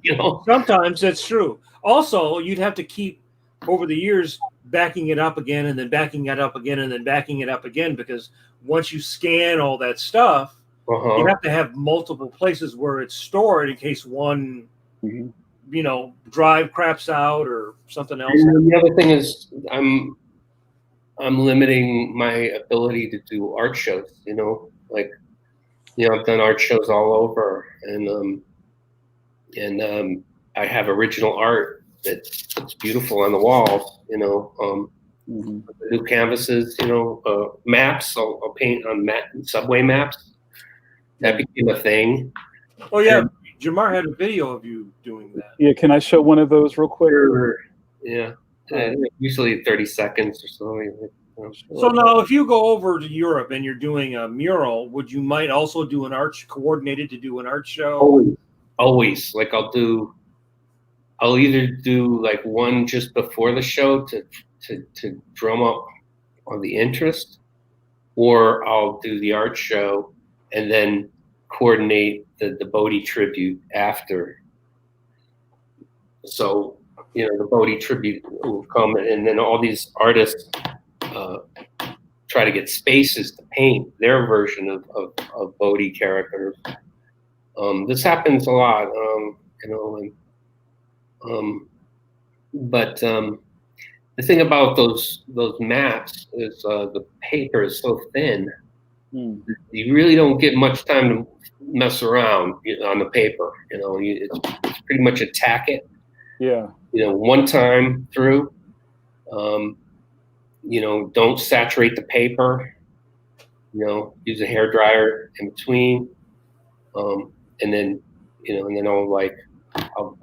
You know, sometimes that's true. Also, you'd have to keep over the years backing it up again, and then backing it up again, and then backing it up again, because once you scan all that stuff, you have to have multiple places where it's stored in case one, you know, drive craps out or something else. And the other thing is, I'm limiting my ability to do art shows, you know, like, you know, I've done art shows all over, and I have original art that's beautiful on the walls, you know, new canvases, you know, maps. I'll paint on subway maps. That became a thing. Oh yeah, Jamar had a video of you doing that. Yeah, can I show one of those real quick? Yeah. Usually 30 seconds or so. So now, if you go over to Europe and you're doing a mural, would you might also do coordinated to do an art show? Always. Like I'll either do like one just before the show to drum up on the interest, or I'll do the art show and then coordinate the Bodē tribute after. So, you know, the Bodē tribute will come, and then all these artists try to get spaces to paint their version of Bodē characters. This happens a lot, you know, but the thing about those maps is the paper is so thin. You really don't get much time to mess around on the paper. You know, it's pretty much attack it. Yeah. You know, one time through. You know, don't saturate the paper. You know, use a hair dryer in between, and then, you know, and then I'll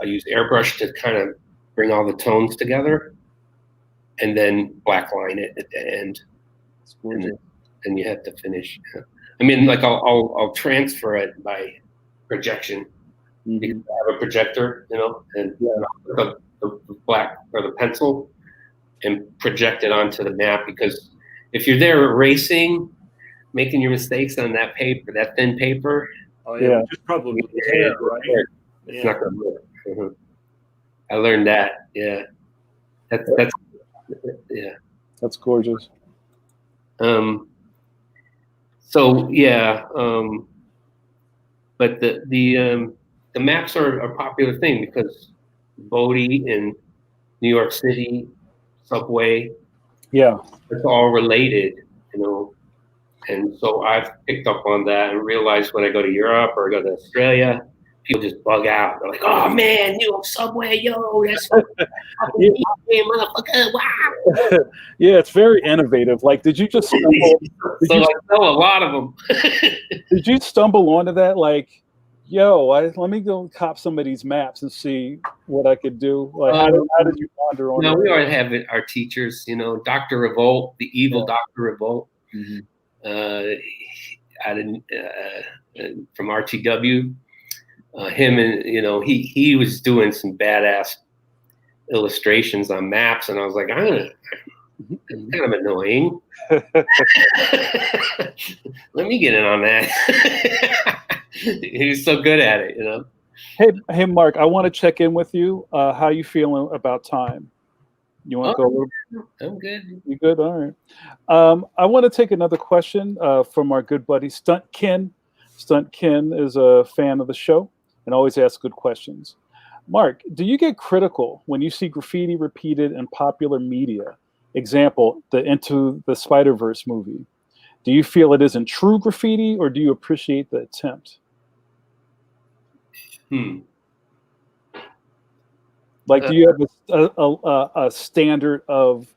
use airbrush to kind of bring all the tones together, and then black line it at the end, and then you have to finish. I mean, like I'll transfer it by projection. Because I have a projector, you know, and I'll put the black or the pencil and project it onto the map, because if you're there erasing, making your mistakes on that paper, that thin paper, just probably hair, right? It's not gonna work. I learned that. Yeah, that's yeah. That's gorgeous. So yeah, but the maps are a popular thing because Bodē in New York City, subway, it's all related, you know. And so I've picked up on that and realized when I go to Europe or go to Australia, people just bug out. They're like, "Oh man, New York subway, yo, that's motherfucker, wow." Yeah, it's very innovative. Like, did you just stumble? I know a lot of them. Did you stumble onto that? Like, yo, let me go cop some of these maps and see what I could do. Like, how did you wander on? No, we already have our teachers. You know, Dr. Revolt, the evil Dr. Revolt. From RTW, him, and you know, he was doing some badass illustrations on maps, and I was like, it's kind of annoying. Let me get in on that. He's so good at it, you know. Hey, Mark, I want to check in with you. How you feeling about time? You want to go a little? I'm good. You good? All right. I want to take another question from our good buddy Stunt Ken. Stunt Ken is a fan of the show and always asks good questions. Mark, do you get critical when you see graffiti repeated in popular media? Example, the Into the Spider-Verse movie. Do you feel it isn't true graffiti, or do you appreciate the attempt? Like, do you have a standard of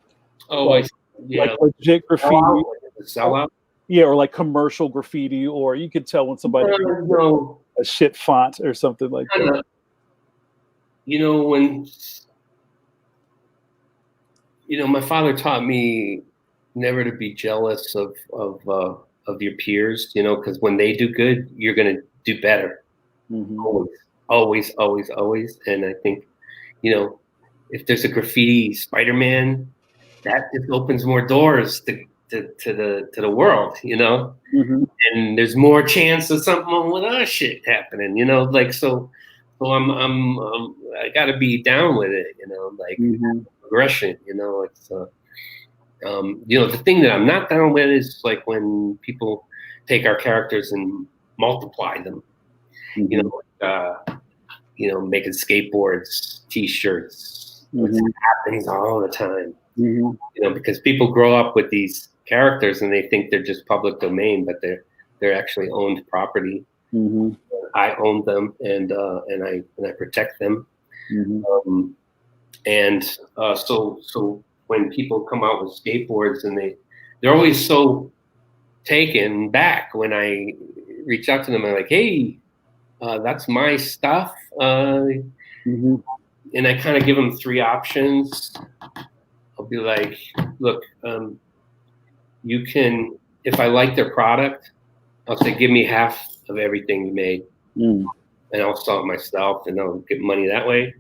like legit graffiti? Sellout? Yeah, or like commercial graffiti, or you could tell when somebody a shit font or something like that. You know, when my father taught me never to be jealous of your peers, you know, because when they do good, you're gonna do better. Always. And I think, you know, if there's a graffiti Spider-Man, that just opens more doors to the world, you know, and there's more chance of something with our shit happening, you know, like so I got to be down with it, you know, like aggression, you know, it's you know, the thing that I'm not down with is like when people take our characters and multiply them, you know, making skateboards, T-shirts. It happens all the time, you know, because people grow up with these characters and they think they're just public domain, but they're actually owned property. I own them, and I protect them. So when people come out with skateboards and they're always so taken back when I reach out to them. I'm like, hey, that's my stuff. And I kind of give them three options. I'll be like, look, you can, if I like their product, I'll say, give me half of everything you made. And I'll sell it myself and I'll get money that way.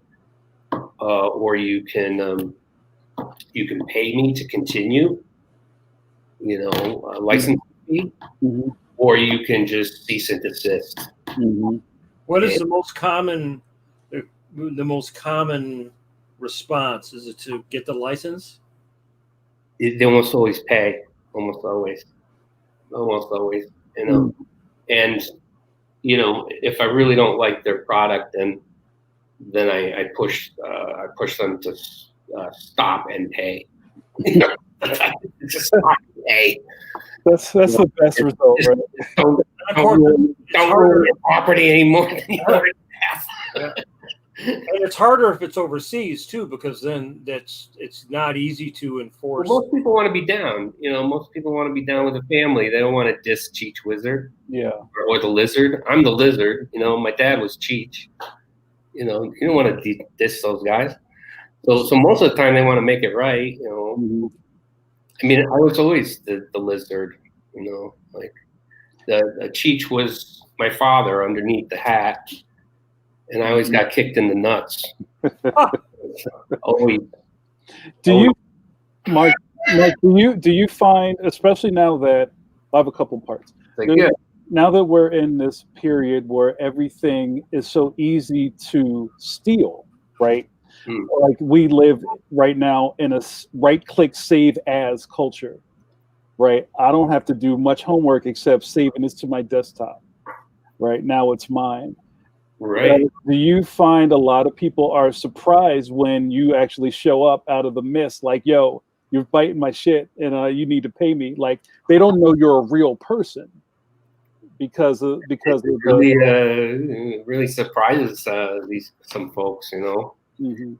Or you can pay me to continue, you know, license copy, or you can just cease and desist. What is the most common response? Is it to get the license? They almost always pay. Almost always. You know, and you know, if I really don't like their product, then I push them to stop and pay. You know, just stop and pay. That's the best result, right? Don't ruin your property anymore than you already have. And it's harder if it's overseas too, because then it's not easy to enforce. Well, most people want to be down. You know, most people want to be down with the family. They don't want to diss Cheech Wizard. Yeah. Or the lizard. I'm the lizard. You know, my dad was Cheech. You know, you don't want to diss those guys. So most of the time they want to make it right. You know, I mean, I was always the lizard. You know, like the Cheech was my father underneath the hat. And I always got kicked in the nuts. Always. Mark, do you find, especially now that I have a couple parts, now that we're in this period where everything is so easy to steal, right? Like we live right now in a right-click save as culture, right? I don't have to do much homework except saving this to my desktop. Right now, it's mine. Right. Do you find a lot of people are surprised when you actually show up out of the mist, like, yo, you're biting my shit and you need to pay me? Like, they don't know you're a real person because of really surprises some folks, you know.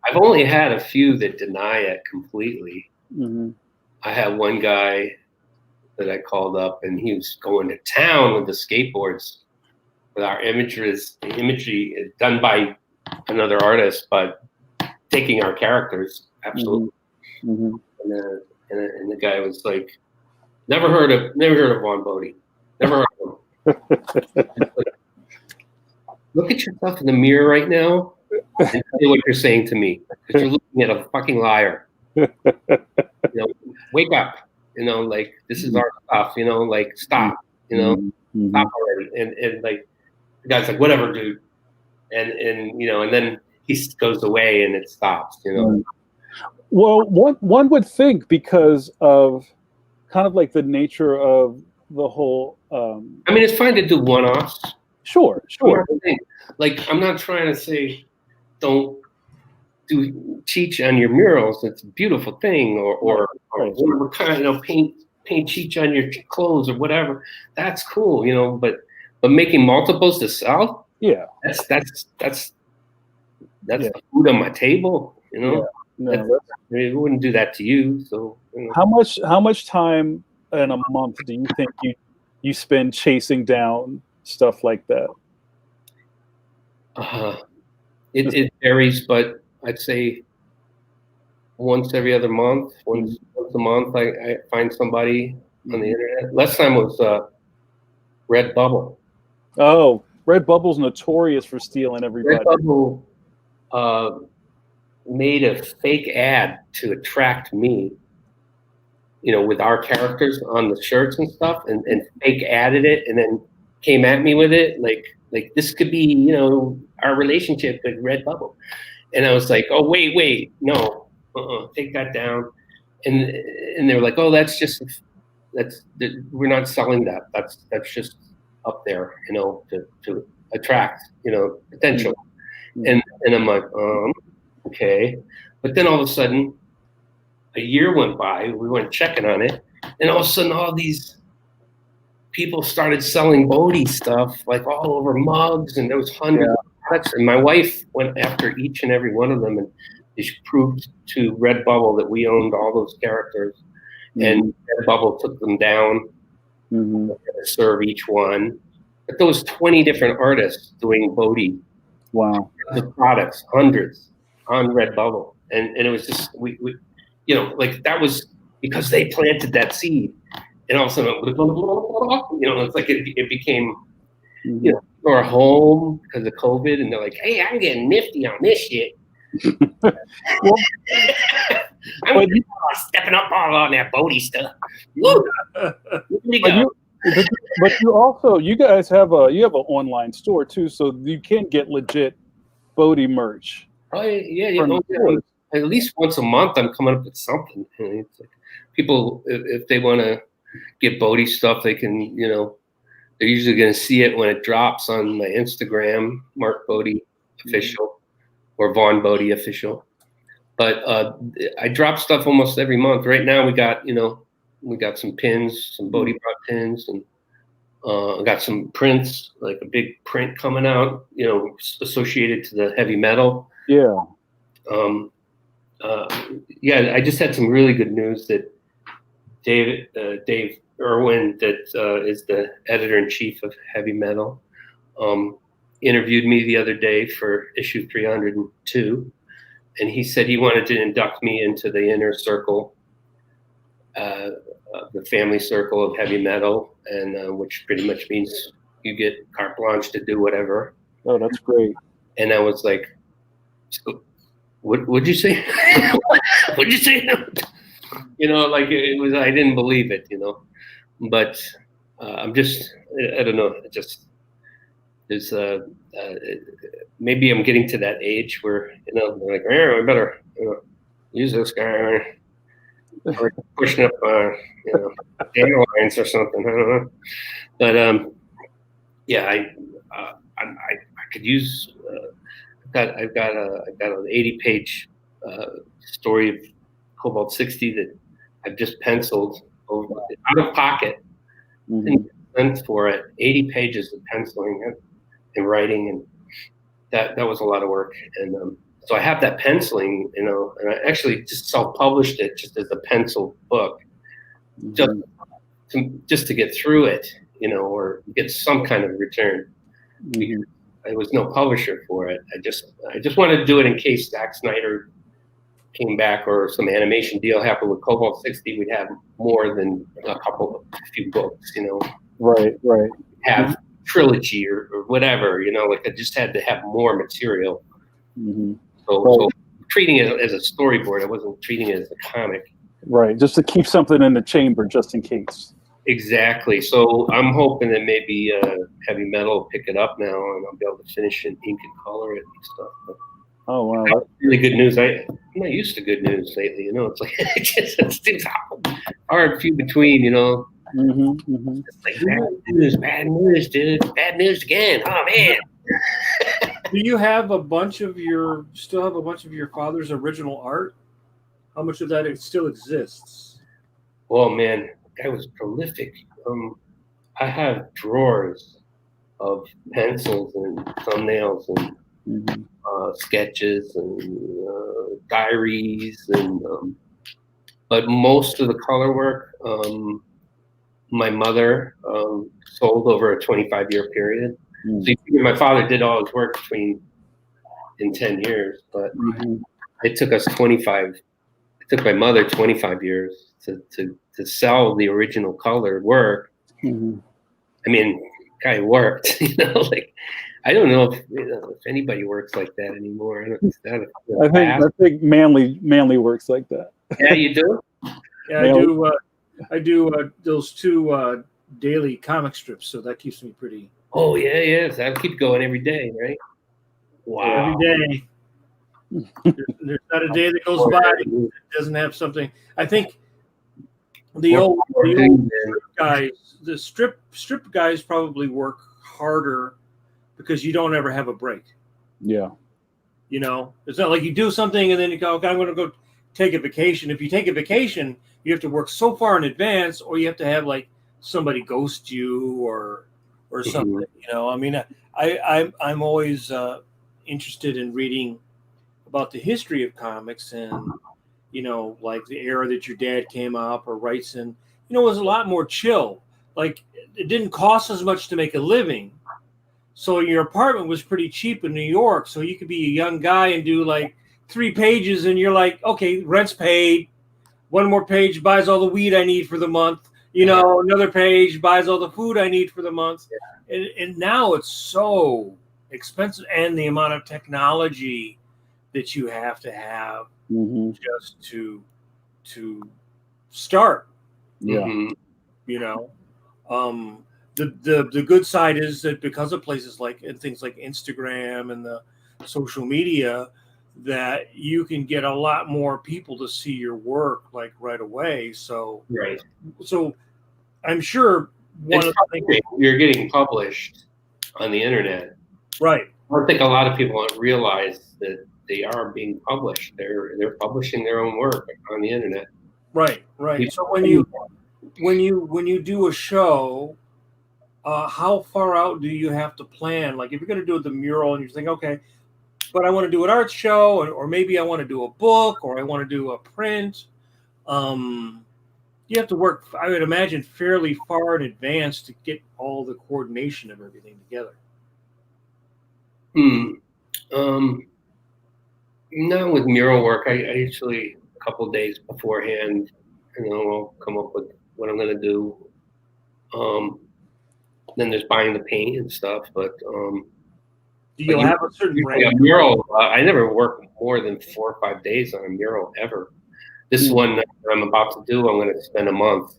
I've only had a few that deny it completely. I had one guy that I called up and he was going to town with the skateboards. With our imagery is done by another artist, but taking our characters, absolutely. And the guy was like, never heard of Vaughn Bodē, never heard of him. Like, look at yourself in the mirror right now and tell me what you're saying to me, because you're looking at a fucking liar. You know, wake up. You know, like, this is our stuff. You know, like, stop. You know, stop already. And like. The guy's like, whatever, dude. And you know, and then he goes away and it stops, you know. Well, one would think because of kind of like the nature of the whole I mean, it's fine to do one-offs. Sure. Like, I'm not trying to say don't teach on your murals. It's a beautiful thing, or whatever kind, you know, paint Cheech on your clothes or whatever. That's cool, you know, but making multiples to sell, that's the food on my table, you know. I mean, we wouldn't do that to you. So, you know. How much time in a month do you think you spend chasing down stuff like that? It varies, but I'd say once every other month, once a month, I find somebody on the internet. Last time was Redbubble. Oh, Redbubble's notorious for stealing everybody. Redbubble made a fake ad to attract me, you know, with our characters on the shirts and stuff, and fake added it, and then came at me with it, like this could be, you know, our relationship with Redbubble. And I was like, oh, wait, no, take that down. And they were like, oh, we're not selling that. That's just up there, you know, to attract, you know, potential. And I'm like, okay. But then all of a sudden, a year went by, we weren't checking on it, and all of a sudden all these people started selling Bodē stuff, like all over mugs, and there was hundreds of products. And my wife went after each and every one of them, and she proved to Redbubble that we owned all those characters. And Redbubble took them down. To serve each one, but there was 20 different artists doing Bodē. Wow. The products, hundreds on Redbubble, and it was just we you know, like, that was because they planted that seed, and all of a sudden, you know, it's like it became, you know, or home because of COVID, and they're like, hey, I'm getting nifty on this shit. I'm stepping up all on that Bodē stuff. But you guys have an online store too, so you can get legit Bodē merch. Oh yeah, from the stores. at least once a month I'm coming up with something. It's like people, if they want to get Bodē stuff, they can, they're usually going to see it when it drops on my Instagram, Mark Bodē official or Vaughn Bodē official. But I drop stuff almost every month. Right now we got some pins, some Bodē brought pins, and I got some prints, like a big print coming out, associated to the heavy metal. Yeah. I just had some really good news that Dave Irwin, that is the editor-in-chief of Heavy Metal, interviewed me the other day for issue 302, and he said he wanted to induct me into the inner circle, the family circle of heavy metal, and which pretty much means you get carte blanche to do whatever. Oh, that's great. And I was like, what'd you say? What'd you say? Like it was, I didn't believe it, but I'm just, I don't know. It just is, maybe I'm getting to that age where, they're like, I better use this guy. Or pushing up, dandelions or something. I don't know. But I could use. I've got an 80-page story of Cobalt 60 that I've just penciled out of pocket and sent for it. 80 pages of penciling and writing, and that was a lot of work. And so I have that penciling, and I actually just self-published it just as a pencil book, just to get through it, or get some kind of return. There was no publisher for it. I just wanted to do it in case Zack Snyder came back or some animation deal happened with Cobalt 60. We'd have more than a few books, Right. Have trilogy or whatever, like I just had to have more material. So treating it as a storyboard, I wasn't treating it as a comic. Right, just to keep something in the chamber, just in case. Exactly. So I'm hoping that maybe Heavy Metal will pick it up now, and I'll be able to finish it, ink and color it and stuff. But oh wow, that's really good news. I'm not used to good news lately. It's like it seems hard and few between. It's like bad news, dude. Bad news again. Oh man. Do you have still have a bunch of your father's original art? How much of that still exists? Oh man, the guy was prolific. I have drawers of pencils and thumbnails and sketches and diaries, and but most of the color work, my mother sold over a 25-year period. So my father did all his work in 10 years, but it took us 25. It took my mother 25 years to sell the original colored work. I mean, guy worked. Like I don't know if anybody works like that anymore. I think Manley works like that. Yeah, you do. Yeah, I do those two daily comic strips, so that keeps me pretty. Oh yeah. So I keep going every day, right? Wow. Every day. There's not a day that goes by that doesn't have something. I think the old guys, the strip guys probably work harder because you don't ever have a break. Yeah. It's not like you do something and then you go, okay, I'm going to go take a vacation. If you take a vacation, you have to work so far in advance, or you have to have like somebody ghost you or something. I mean, I'm always interested in reading about the history of comics and like the era that your dad came up or writes in. It was a lot more chill. Like it didn't cost as much to make a living, so your apartment was pretty cheap in New York. So you could be a young guy and do like 3 pages, and you're like, okay, rent's paid. One more page buys all the weed I need for the month. Another page buys all the food I need for the month. Yeah. And now it's so expensive, and the amount of technology that you have to have just to start. Yeah. The good side is that because of places like and things like Instagram and the social media, that you can get a lot more people to see your work like right away. So Right. So I'm sure one of the things you're getting published on the internet. right. I don't think a lot of people don't realize that they are being published. They're publishing their own work on the internet. Right. So when you do a show, how far out do you have to plan? Like if you're going to do the mural and you think, okay, but I want to do an art show, or maybe I want to do a book, or I want to do a print. You have to work, I would imagine, fairly far in advance to get all the coordination of everything together. Not with mural work. I usually a couple of days beforehand, I'll come up with what I'm going to do. Then there's buying the paint and stuff. But do you have a certain brand? A mural. I never work more than 4 or 5 days on a mural ever. This one that I'm about to do, I'm going to spend a month.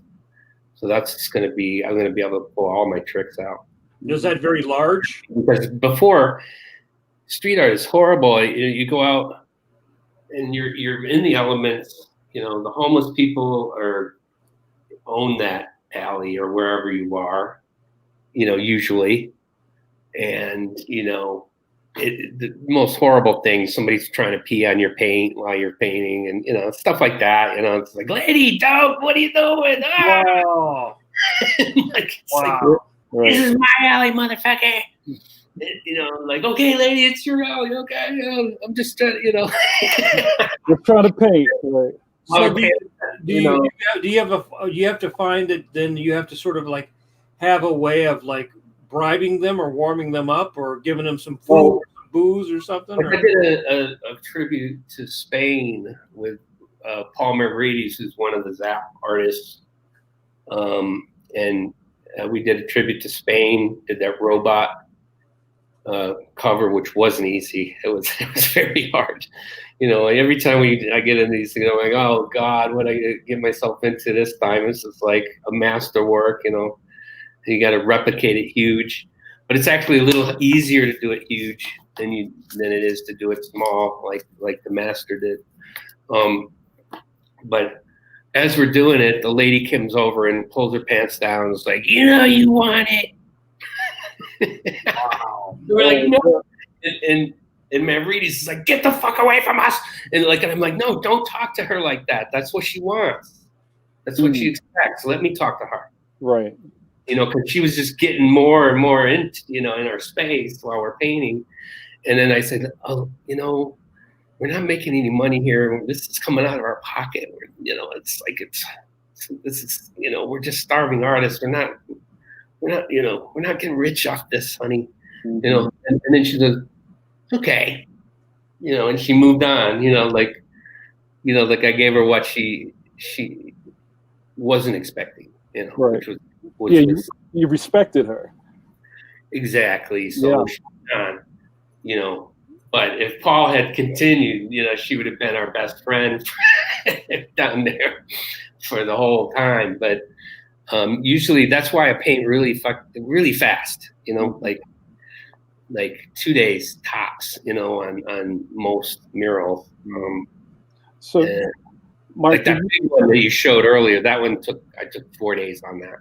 So that's going to be, I'm going to be able to pull all my tricks out. Is that very large? Because before, street art is horrible. You go out and you're in the elements. The homeless people own that alley or wherever you are, usually. And, the most horrible thing, somebody's trying to pee on your paint while you're painting and, stuff like that. It's like, lady, don't, what are you doing? Ah! Wow. This is my alley, motherfucker. Like, okay, lady, it's your alley. Okay, I'm just trying to, We're trying to paint. Right. So do you have to find that then you have to sort of like have a way of like bribing them or warming them up or giving them some food or some booze or something? I did a tribute to Spain with Paul Mavridis, who's one of the Zap artists. And we did a tribute to Spain, did that robot cover, which wasn't easy. It was very hard. Every time I get in these things, I'm like, oh God, what I get myself into this time? This is like a masterwork, You got to replicate it huge, but it's actually a little easier to do it huge than it is to do it small, like the master did. But as we're doing it, the lady comes over and pulls her pants down. And is like, you want it. Wow. We're like, no. And Mavridis is like, get the fuck away from us. And I'm like, no, don't talk to her like that. That's what she wants. That's what she expects. Let me talk to her. Right. Because she was just getting more and more in our space while we're painting. And then I said, oh, we're not making any money here. This is coming out of our pocket. It's like, this is, we're just starving artists. We're not getting rich off this, honey. Mm-hmm. And then she goes, okay. And she moved on, like I gave her what she wasn't expecting, right. which was you respected her. Exactly. So she moved on, but if Paul had continued, she would have been our best friend down there for the whole time. But usually that's why I paint really fast, like 2 days tops, on most murals. So Mark, like that big one that you showed earlier, I took 4 days on that,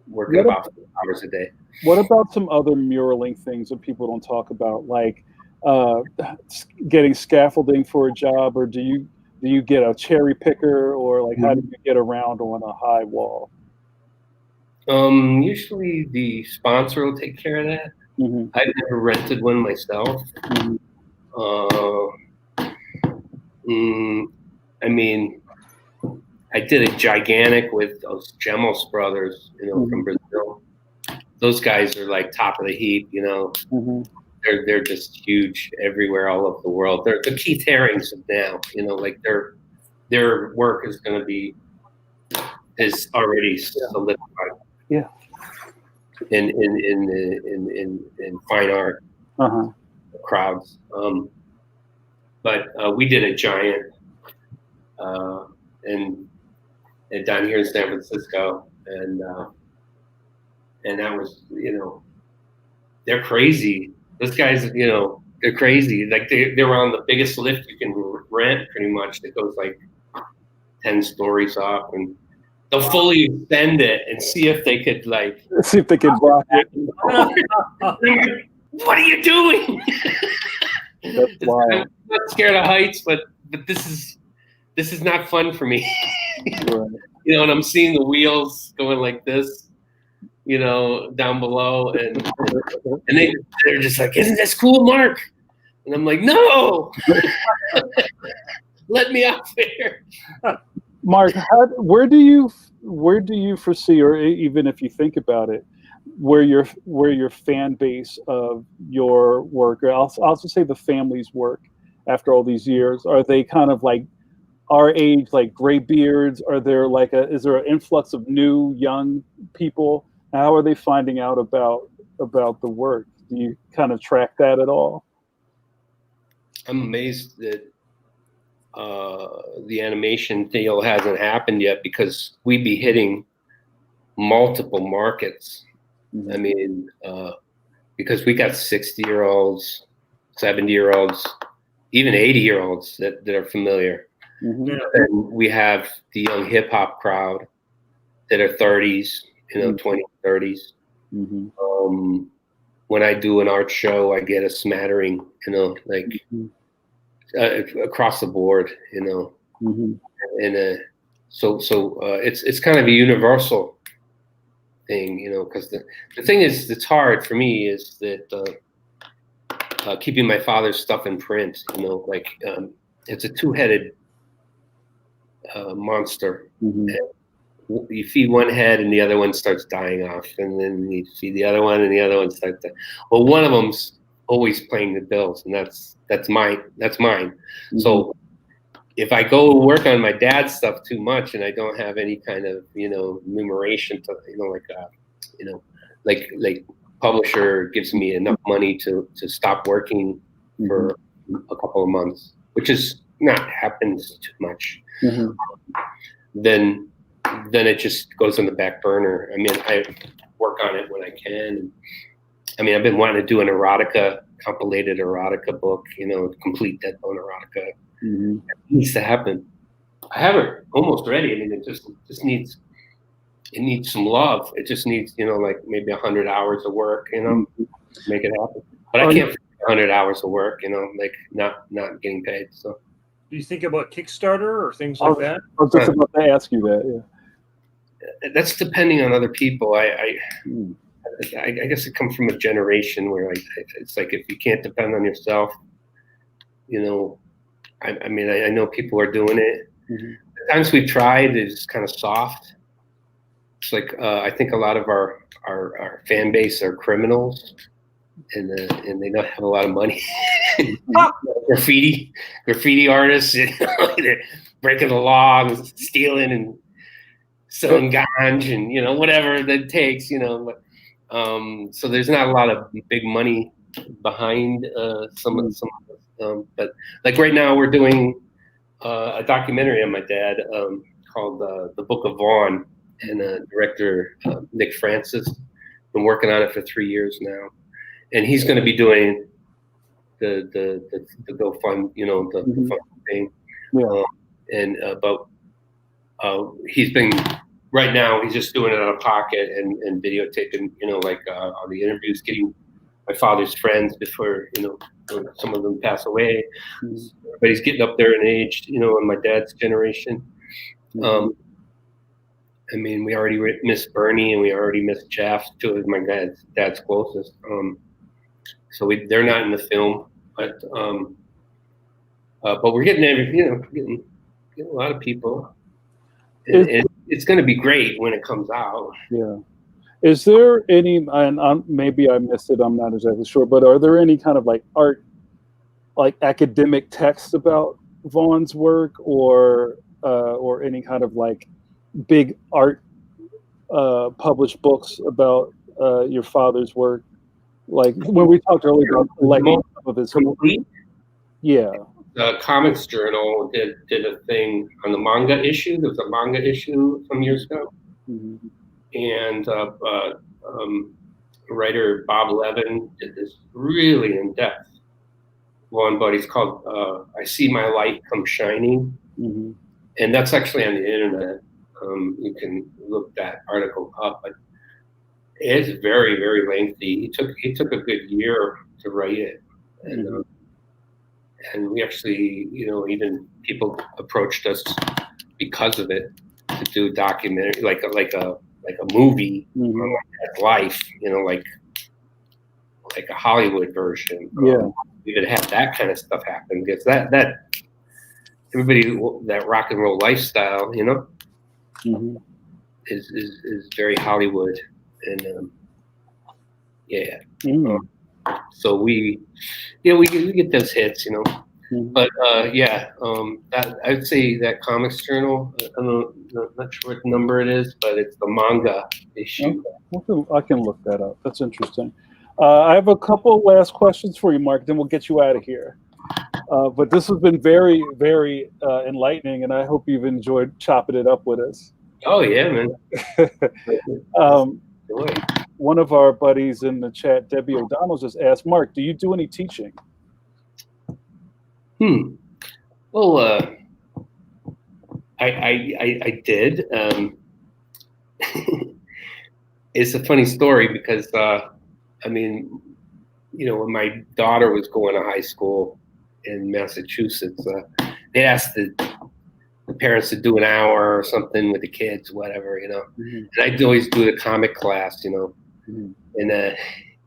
working about 4 hours a day. What about some other muraling things that people don't talk about, like getting scaffolding for a job, or do you get a cherry picker, or like how do you get around on a high wall? Usually the sponsor will take care of that. Mm-hmm. I've never rented one myself. Mm-hmm. I mean, I did a gigantic with those Jamar brothers, from Brazil. Those guys are like top of the heap, Mm-hmm. They're just huge everywhere, all over the world. They're the Keith Harings of now, like their work is going to be already solidified. Yeah. In fine art crowds. But we did a giant and down here in San Francisco, and and that was, they're crazy. Those guys, they're crazy. Like they're on the biggest lift you can rent, pretty much. It goes like 10 stories up, and they'll fully extend it and see if they could see if they could rock it. What are you doing? That's wild. I'm not scared of heights, but this is not fun for me. Right. And I'm seeing the wheels going like this, down below, and they're just like, "Isn't this cool, Mark?" And I'm like, "No, let me out there." Mark, where do you foresee, or even if you think about it, where your fan base of your work, or I'll also say the family's work, after all these years, are they kind of like our age, like gray beards? Are there is there an influx of new young people? How are they finding out about the work? Do you kind of track that at all? I'm amazed that the animation deal hasn't happened yet, because we'd be hitting multiple markets. I mean, because we got 60-year-olds, 70-year-olds, even 80-year-olds that are familiar. And we have the young hip hop crowd that are 30s, 20s, 30s. When I do an art show, I get a smattering, across the board, and so it's kind of a universal thing, because the thing is that's hard for me is that keeping my father's stuff in print, it's a two-headed monster. You feed one head and the other one starts dying off, and then you feed the other one and the other one starts dying. Well, one of them's always paying the bills, and that's mine. So if I go work on my dad's stuff too much and I don't have any kind of numeration to like publisher gives me enough money to stop working for a couple of months, which is not happens too much, then it just goes on the back burner. I mean, I work on it when I can. I mean, I've been wanting to do an compilated erotica book, complete Dead Bone erotica. It needs to happen. I have it almost ready. I mean, it just needs some love. It just needs, maybe 100 hours of work, to make it happen. But I can't 100 hours of work, not getting paid. So. Do you think about Kickstarter or things like that? I was just about to ask you that. Yeah. That's depending on other people. I guess it comes from a generation where it's like if you can't depend on yourself, I mean, I know people are doing it. The times we've tried is kind of soft. It's like I think a lot of our fan base are criminals, and they don't have a lot of money. graffiti artists, they're breaking the law and stealing and selling ganj and whatever that takes, But, so there's not a lot of big money behind some of them. But like right now, we're doing a documentary on my dad called The Book of Vaughn, and director Nick Francis. Been working on it for 3 years now, and he's going to be doing the GoFund, the fund thing. But he's been right now. He's just doing it out of pocket and videotaping, all the interviews, getting my father's friends before, some of them pass away. But he's getting up there in age, in my dad's generation. I mean, we already miss Bernie and we already miss Jeff, two of my dad's closest. So they're not in the film, but we're getting getting a lot of people. And it's going to be great when it comes out. Yeah. Is there any, and maybe I missed it, I'm not exactly sure, but are there any kind of art, academic texts about Vaughn's work, or any kind of big art published books about your father's work? Like when we talked earlier about some of his complete. Yeah. The Comics Journal did a thing on the manga issue. There was a manga issue some years ago, and writer Bob Levin did this really in-depth one, but it's called "I See My Light Come Shining," and that's actually on the internet. You can look that article up, but it's very, very lengthy. He took a good year to write it, and we actually, even people approached us because of it to do a documentary, like a movie on his life, like a Hollywood version. We could have that kind of stuff happen because that everybody, that rock and roll lifestyle, is very Hollywood, and so we get those hits, but that I'd say that Comics Journal, I'm not sure what number it is, but it's the manga issue. Okay. I can look that up. That's interesting. I have a couple last questions for you, Mark, then we'll get you out of here. But this has been very, very enlightening, and I hope you've enjoyed chopping it up with us. Oh, yeah, man. One of our buddies in the chat, Debbie O'Donnell, just asked, Mark, do you do any teaching? Well, I did. It's a funny story because, when my daughter was going to high school in Massachusetts, they asked the parents to do an hour or something with the kids, whatever, And I'd always do the comic class, and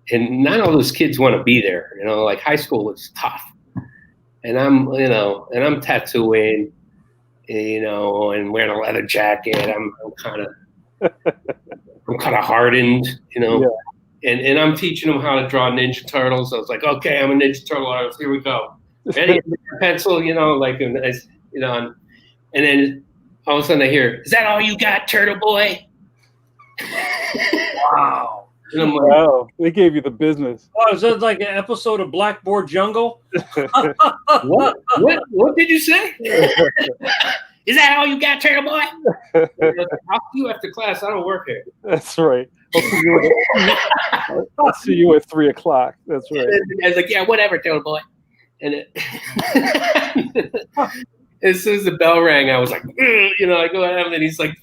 not all those kids want to be there, like high school was tough. And I'm tattooing, and wearing a leather jacket. I'm kind of hardened, and I'm teaching them how to draw Ninja Turtles. I was like, okay, I'm a Ninja Turtle artist. Here we go. Ready? Pencil, and then all of a sudden I hear, "Is that all you got, Turtle Boy?" Wow. And I'm like, wow, they gave you the business. Oh, is that like an episode of Blackboard Jungle? What did you say? Is that all you got, Turtle Boy? I'll see you after class. I don't work here. That's right. I'll see you at 3:00. That's right. I was like, yeah, whatever, Turtle Boy. And as soon as the bell rang, I was like, I go at him, and he's like,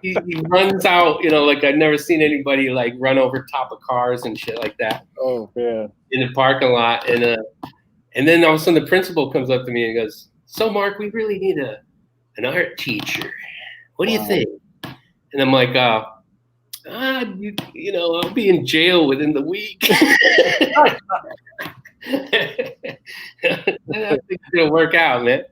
he runs out, like I'd never seen anybody like run over top of cars and shit like that. Oh man! In the parking lot, and then all of a sudden the principal comes up to me and goes, "So Mark, we really need an art teacher. What do you think?" And I'm like, I'll be in jail within the week. I think it's gonna work out, man.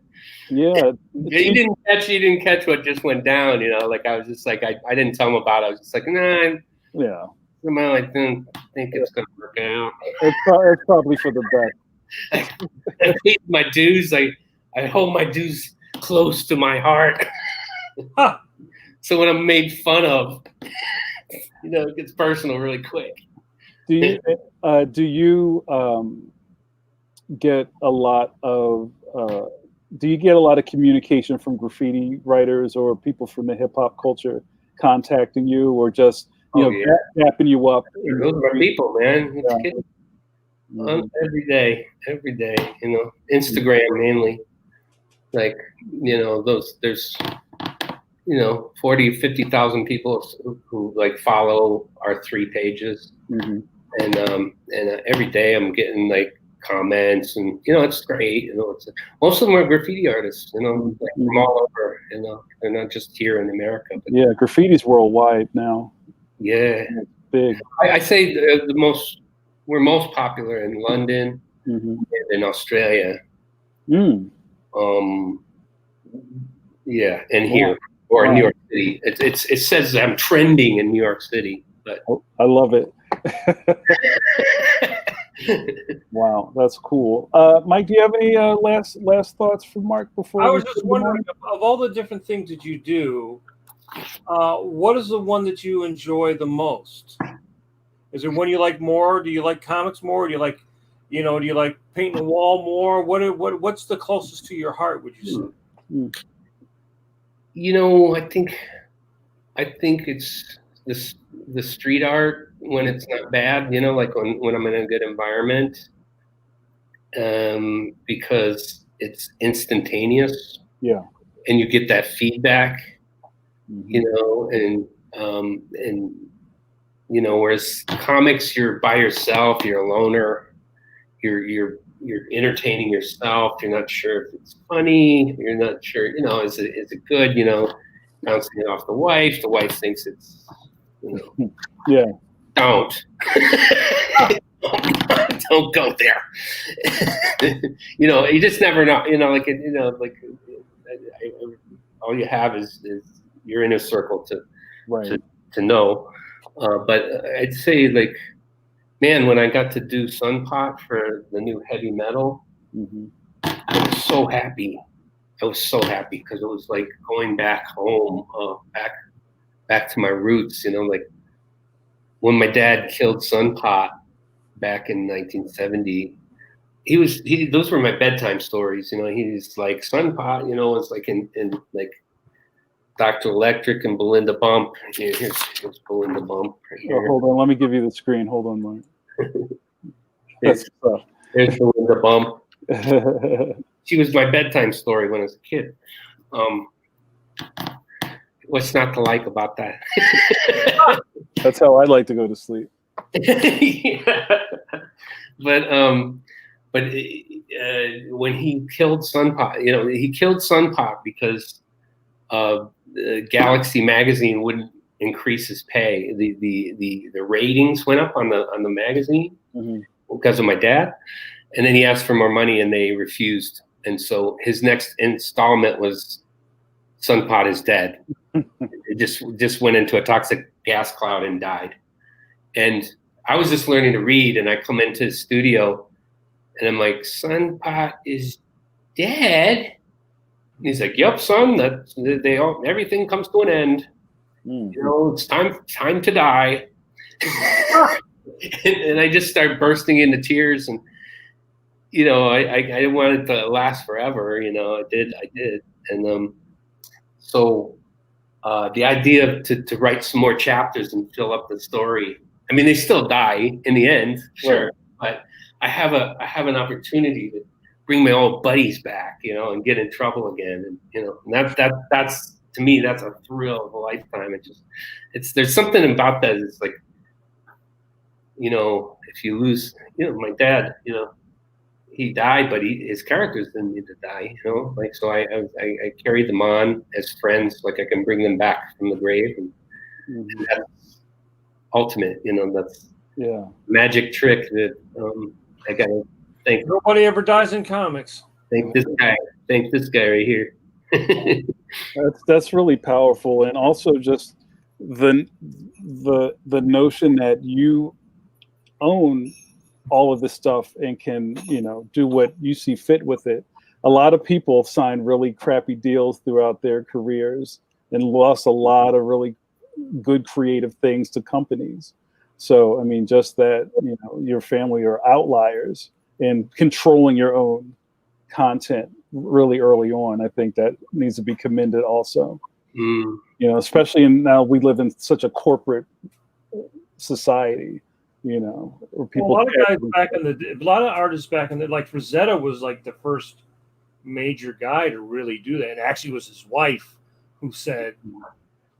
Yeah. He didn't catch what just went down, like I was just like, I didn't tell him about it. I was just like, nah. Yeah. I didn't think it's gonna work out. It's probably for the best. I paid my dues. I hold my dues close to my heart. So when I'm made fun of, it gets personal really quick. Do you get a lot of communication from graffiti writers or people from the hip hop culture contacting you, or just dapping you up? Those are my people, man. Every day, Instagram mainly. Like, there's 40, 50,000 people who like follow our 3 pages, and every day I'm getting like comments, and it's great. Most of them are graffiti artists, like from all over. They're not just here in America. But graffiti's worldwide now. Yeah, it's big. I say we're most popular in London and in Australia. And here or in New York City. It says I'm trending in New York City, but I love it. Wow, that's cool. Mike, do you have any last thoughts for Mark before? I was just wondering, of all the different things that you do, what is the one that you enjoy the most? Is there one you like more? Do you like comics more? Do you like, do you like painting a wall more? What's the closest to your heart, would you say? I think it's the street art when it's not bad, you know, like when I'm in a good environment, because it's instantaneous. Yeah. And you get that feedback, Mm-hmm. you know, and you know, whereas comics, you're by yourself, you're a loner, you're entertaining yourself. You're not sure if it's funny. You're not sure, you know, is it good? You know, bouncing it off the wife. The wife thinks it's, you know, Yeah. Don't don't go there. You know, you just never know. You know, like you know, like all you have is your inner circle to know. But I'd say, like, man, when I got to do Sun Pot for the new heavy metal, I was so happy. I was so happy because it was like going back home, back to my roots. You know, like when my dad killed Sun Pot back in 1970. Those were my bedtime stories. You know, he's like Sun Pot. You know, it's like in like Dr. Electric and Belinda Bump. Here's Belinda Bump right here. Oh, hold on, let me give you the screen. Hold on, Mark. There's Belinda Bump. She was my bedtime story when I was a kid. What's not to like about that? That's how I like to go to sleep. Yeah. But when he killed Sun Pot, you know, he killed Sun Pot because Galaxy magazine wouldn't increase his pay. The ratings went up on the magazine because of my dad, and then he asked for more money and they refused. And so his next installment was Sun Pot is dead. It just went into a toxic gas cloud and died. And I was just learning to read, and I come into the studio, and I'm like, Sun Pot is dead. And he's like, "Yep, son. Everything comes to an end. You know, it's time to die." and I just start bursting into tears, and you know, I didn't want it to last forever. You know, I did, and so the idea to write some more chapters and fill up the story. I mean, they still die in the end, sure, but I have an opportunity to bring my old buddies back, you know, and get in trouble again, and you know, and that's to me, that's a thrill of a lifetime. There's something about that. It's like, you know, if you lose, you know, my dad, you know, he died, but his characters didn't need to die, you know, like, so I carried them on as friends, like I can bring them back from the grave, and that's ultimate, you know, that's magic trick that I gotta thank. Nobody ever dies in comics. Thank this guy right here. That's really powerful, and also just the notion that you own all of this stuff and can, you know, do what you see fit with it. A lot of people sign really crappy deals throughout their careers and lost a lot of really good creative things to companies. So, I mean, just that, you know, your family are outliers in controlling your own content really early on. I think that needs to be commended also. You know, especially now we live in such a corporate society, you know, where people. A lot of guys a lot of artists back in the, like Rosetta was like the first major guy to really do that. And actually, it was his wife who said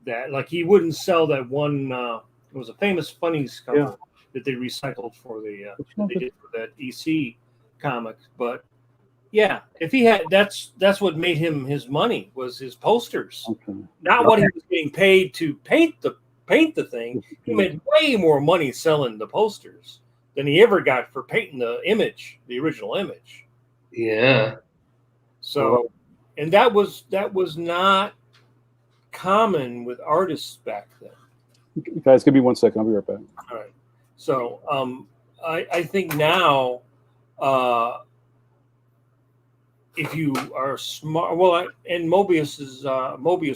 that, like, he wouldn't sell that one. It was a famous funnies cover that they recycled for they did for that EC comic. But yeah, if he had, that's what made him his money, was his posters, not what he was getting paid to paint the thing. He made way more money selling the posters than he ever got for painting the image, the original image. Yeah. So, and that was not common with artists back then. Guys, give me 1 second. I'll be right back. All right. So, I think now, if you are smart, and Mobius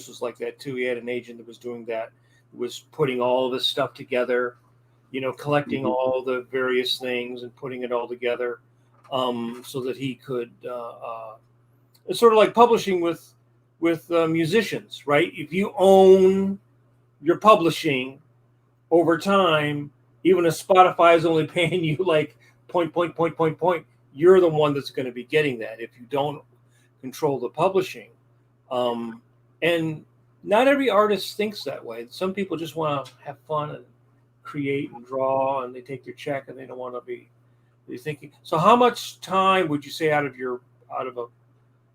was like that too. He had an agent that was doing that, was putting all of this stuff together, you know, collecting all the various things and putting it all together, so that he could. It's sort of like publishing with musicians, right? If you own your publishing, over time, even if Spotify is only paying you like point, you're the one that's going to be getting that if you don't control the publishing. And not every artist thinks that way. Some people just want to have fun and create and draw, and they take their check and they don't want to be thinking. So how much time would you say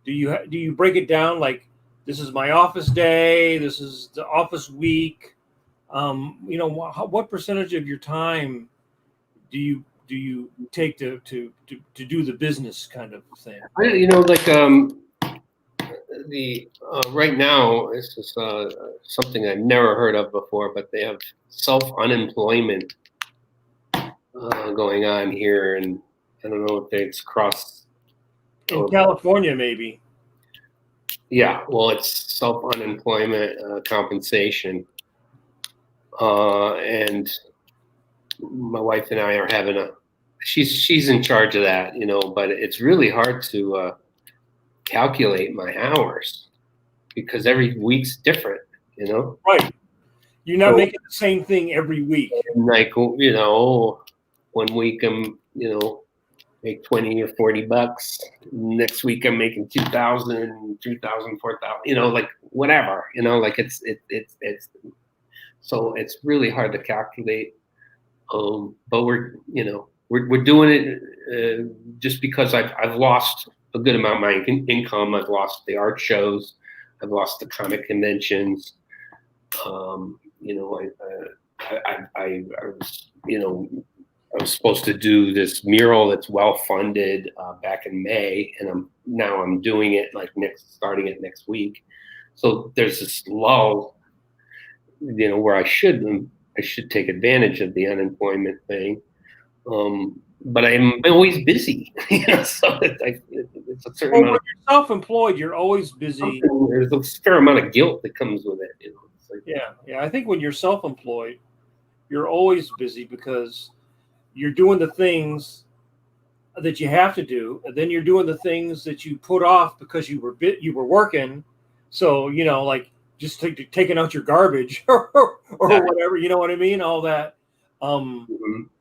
do you break it down like, this is my office day, this is the office week? What percentage of your time do you take to do the business kind of thing? Right now, this is something I've never heard of before, but they have self-unemployment going on here, and I don't know if it's across in California, maybe. Yeah, well, it's self-unemployment compensation, and my wife and I are having she's in charge of that, but it's really hard to calculate my hours because every week's different, Right. You're not making the same thing every week. Like, 1 week I'm, make 20 or 40 bucks. Next week I'm making 2,000, 3,000, 4,000, like whatever, like it's so it's really hard to calculate. But we're doing it just because I've lost a good amount of my income. I've lost the art shows. I've lost the comic conventions. I was supposed to do this mural that's well funded back in May, and I'm doing it starting it next week. So there's this lull, where I should take advantage of the unemployment thing. But I'm always busy, so it's a certain amount. When you're self-employed, you're always busy. There's a fair amount of guilt that comes with it. It's like, yeah. I think when you're self-employed, you're always busy because you're doing the things that you have to do, and then you're doing the things that you put off because you were working. So like just taking out your garbage or whatever. You know what I mean? All that. And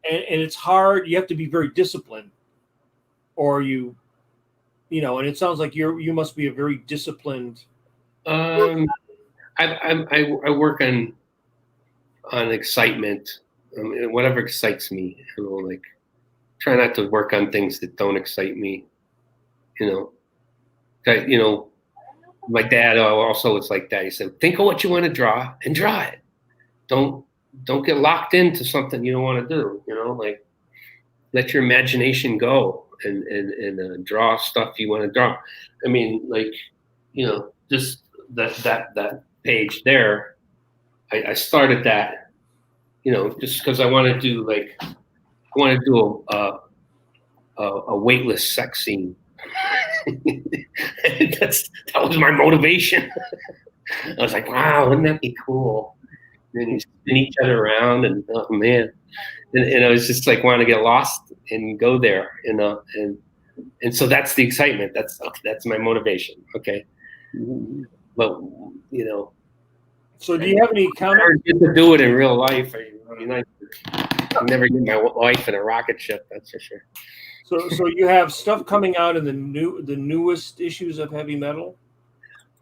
it's hard. You have to be very disciplined, or and it sounds like you must be a very disciplined. I work on excitement, whatever excites me. Like try not to work on things that don't excite me. My dad also was like that. He said, "Think of what you want to draw and draw it. Don't get locked into something you don't want to do, like let your imagination go and draw stuff you want to draw." I mean, just that page there, I started that, just because I want to do a weightless sex scene. That was my motivation. I was like, wow, wouldn't that be cool? And you spin each other around, and oh man, and I was just like wanting to get lost and go there, and so that's the excitement. That's my motivation. Okay, but So do you have any comments? Get to do it in real life. I never get my wife in a rocket ship. That's for sure. So you have stuff coming out in the newest issues of Heavy Metal?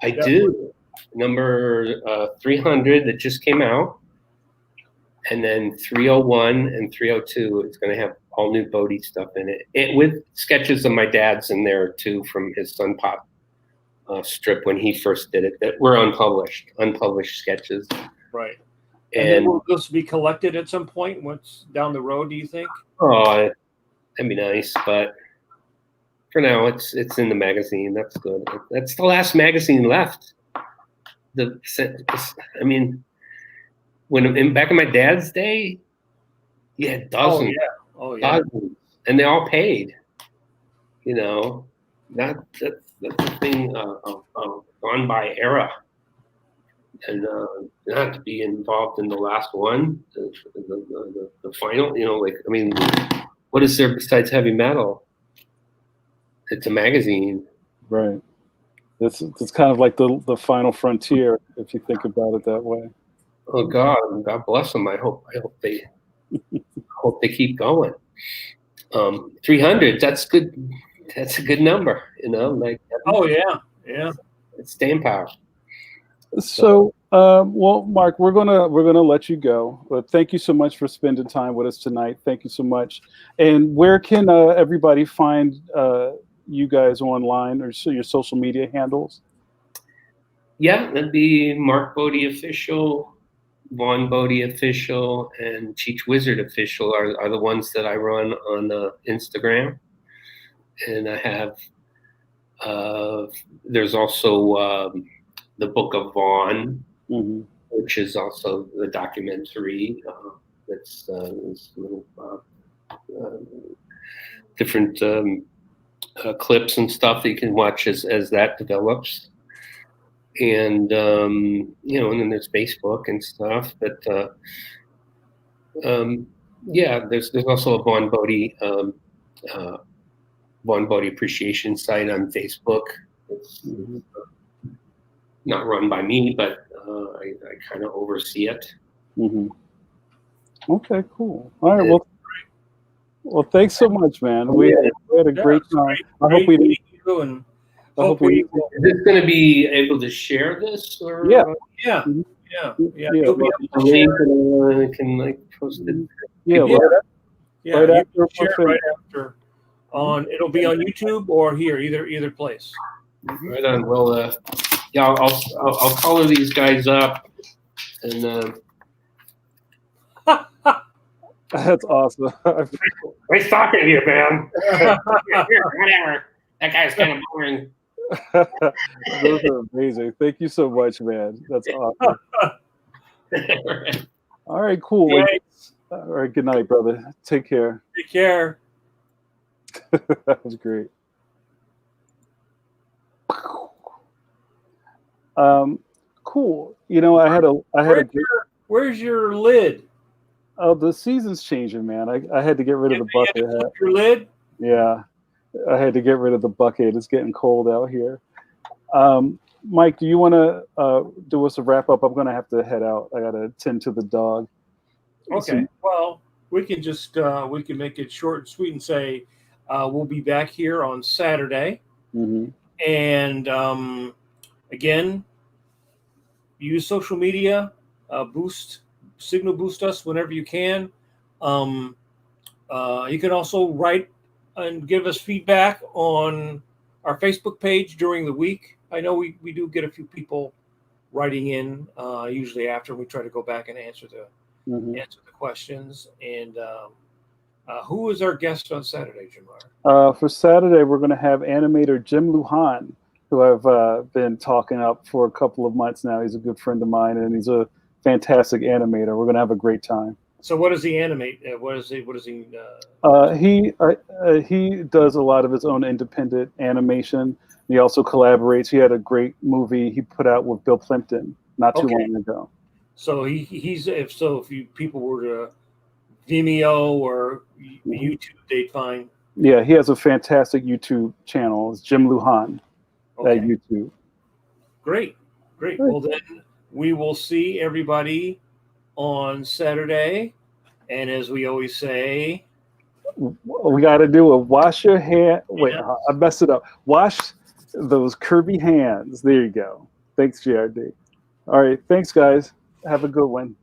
I do. Number 300 that just came out, and then 301 and 302 is going to have all new Bodē stuff in it, with sketches of my dad's in there too from his Sun Pop strip when he first did it that were unpublished sketches. Right. And then will this be collected at some point once down the road, do you think? Oh, that'd be nice, but for now it's in the magazine. That's good. That's the last magazine left. When back in my dad's day, you had dozens. Oh yeah. Dozens, and they all paid. That's the thing gone by era, and not to be involved in the last one, the final. What is there besides Heavy Metal? It's a magazine, right? It's kind of like the final frontier, if you think about it that way. Oh God bless them. I hope they keep going. 300. That's good. That's a good number. Like. Oh yeah. It's staying power. So, well, Mark, we're gonna let you go. But thank you so much for spending time with us tonight. Thank you so much. And where can everybody find you guys online, or your social media handles? Yeah, that'd be Mark Bodē Official, Vaughn Bodē Official, and Cheech Wizard Official are the ones that I run on Instagram. And I have there's also the Book of Vaughn, which is also the documentary. That's little different clips and stuff that you can watch as that develops. And and then there's Facebook and stuff. But there's also a Vaughn Bodē appreciation site on Facebook. It's not run by me, but I kind of oversee it. Okay, cool. All right, well, thanks so much, man. We had a great time. I hope we didn't. Is this going to be able to share this? Or, yeah. You'll be able to share it. Can like post it. Right after, share it right after. It'll be on YouTube or here, either place. Right on. Well, I'll color these guys up, and that's awesome. nice talking to you, man. Whatever. That guy's kind of boring. Those are amazing. Thank you so much, man. That's awesome. All right, cool. All right, good night, brother. Take care. Take care. That was great. Cool. I had a great. Where's your lid? Oh, the season's changing, man. I had to get rid of the bucket hat. Your lid? Yeah, I had to get rid of the bucket. It's getting cold out here. Mike, do you want to do us a wrap up? I'm going to have to head out. I got to tend to the dog. Okay. Well, we can just we can make it short and sweet and say we'll be back here on Saturday. And again, use social media, signal boost us whenever you can. You can also write and give us feedback on our Facebook page during the week. I know we do get a few people writing in, usually after we try to go back and answer the questions. And who is our guest on Saturday, Jamar? For Saturday, we're going to have animator Jim Lujan, who I've been talking up for a couple of months now. He's a good friend of mine, and he's a fantastic animator. We're going to have a great time. So what does he animate? What does he? He does a lot of his own independent animation. He also collaborates. He had a great movie he put out with Bill Plimpton not too long ago. So if people were to Vimeo or YouTube, they'd find. Yeah, he has a fantastic YouTube channel. It's Jim Lujan at YouTube. Great. Well, then we will see everybody on Saturday. And as we always say, we got to do a wash your hand. Wait, I messed it up. Wash those Kirby hands. There you go. Thanks, JRD. All right. Thanks, guys. Have a good one.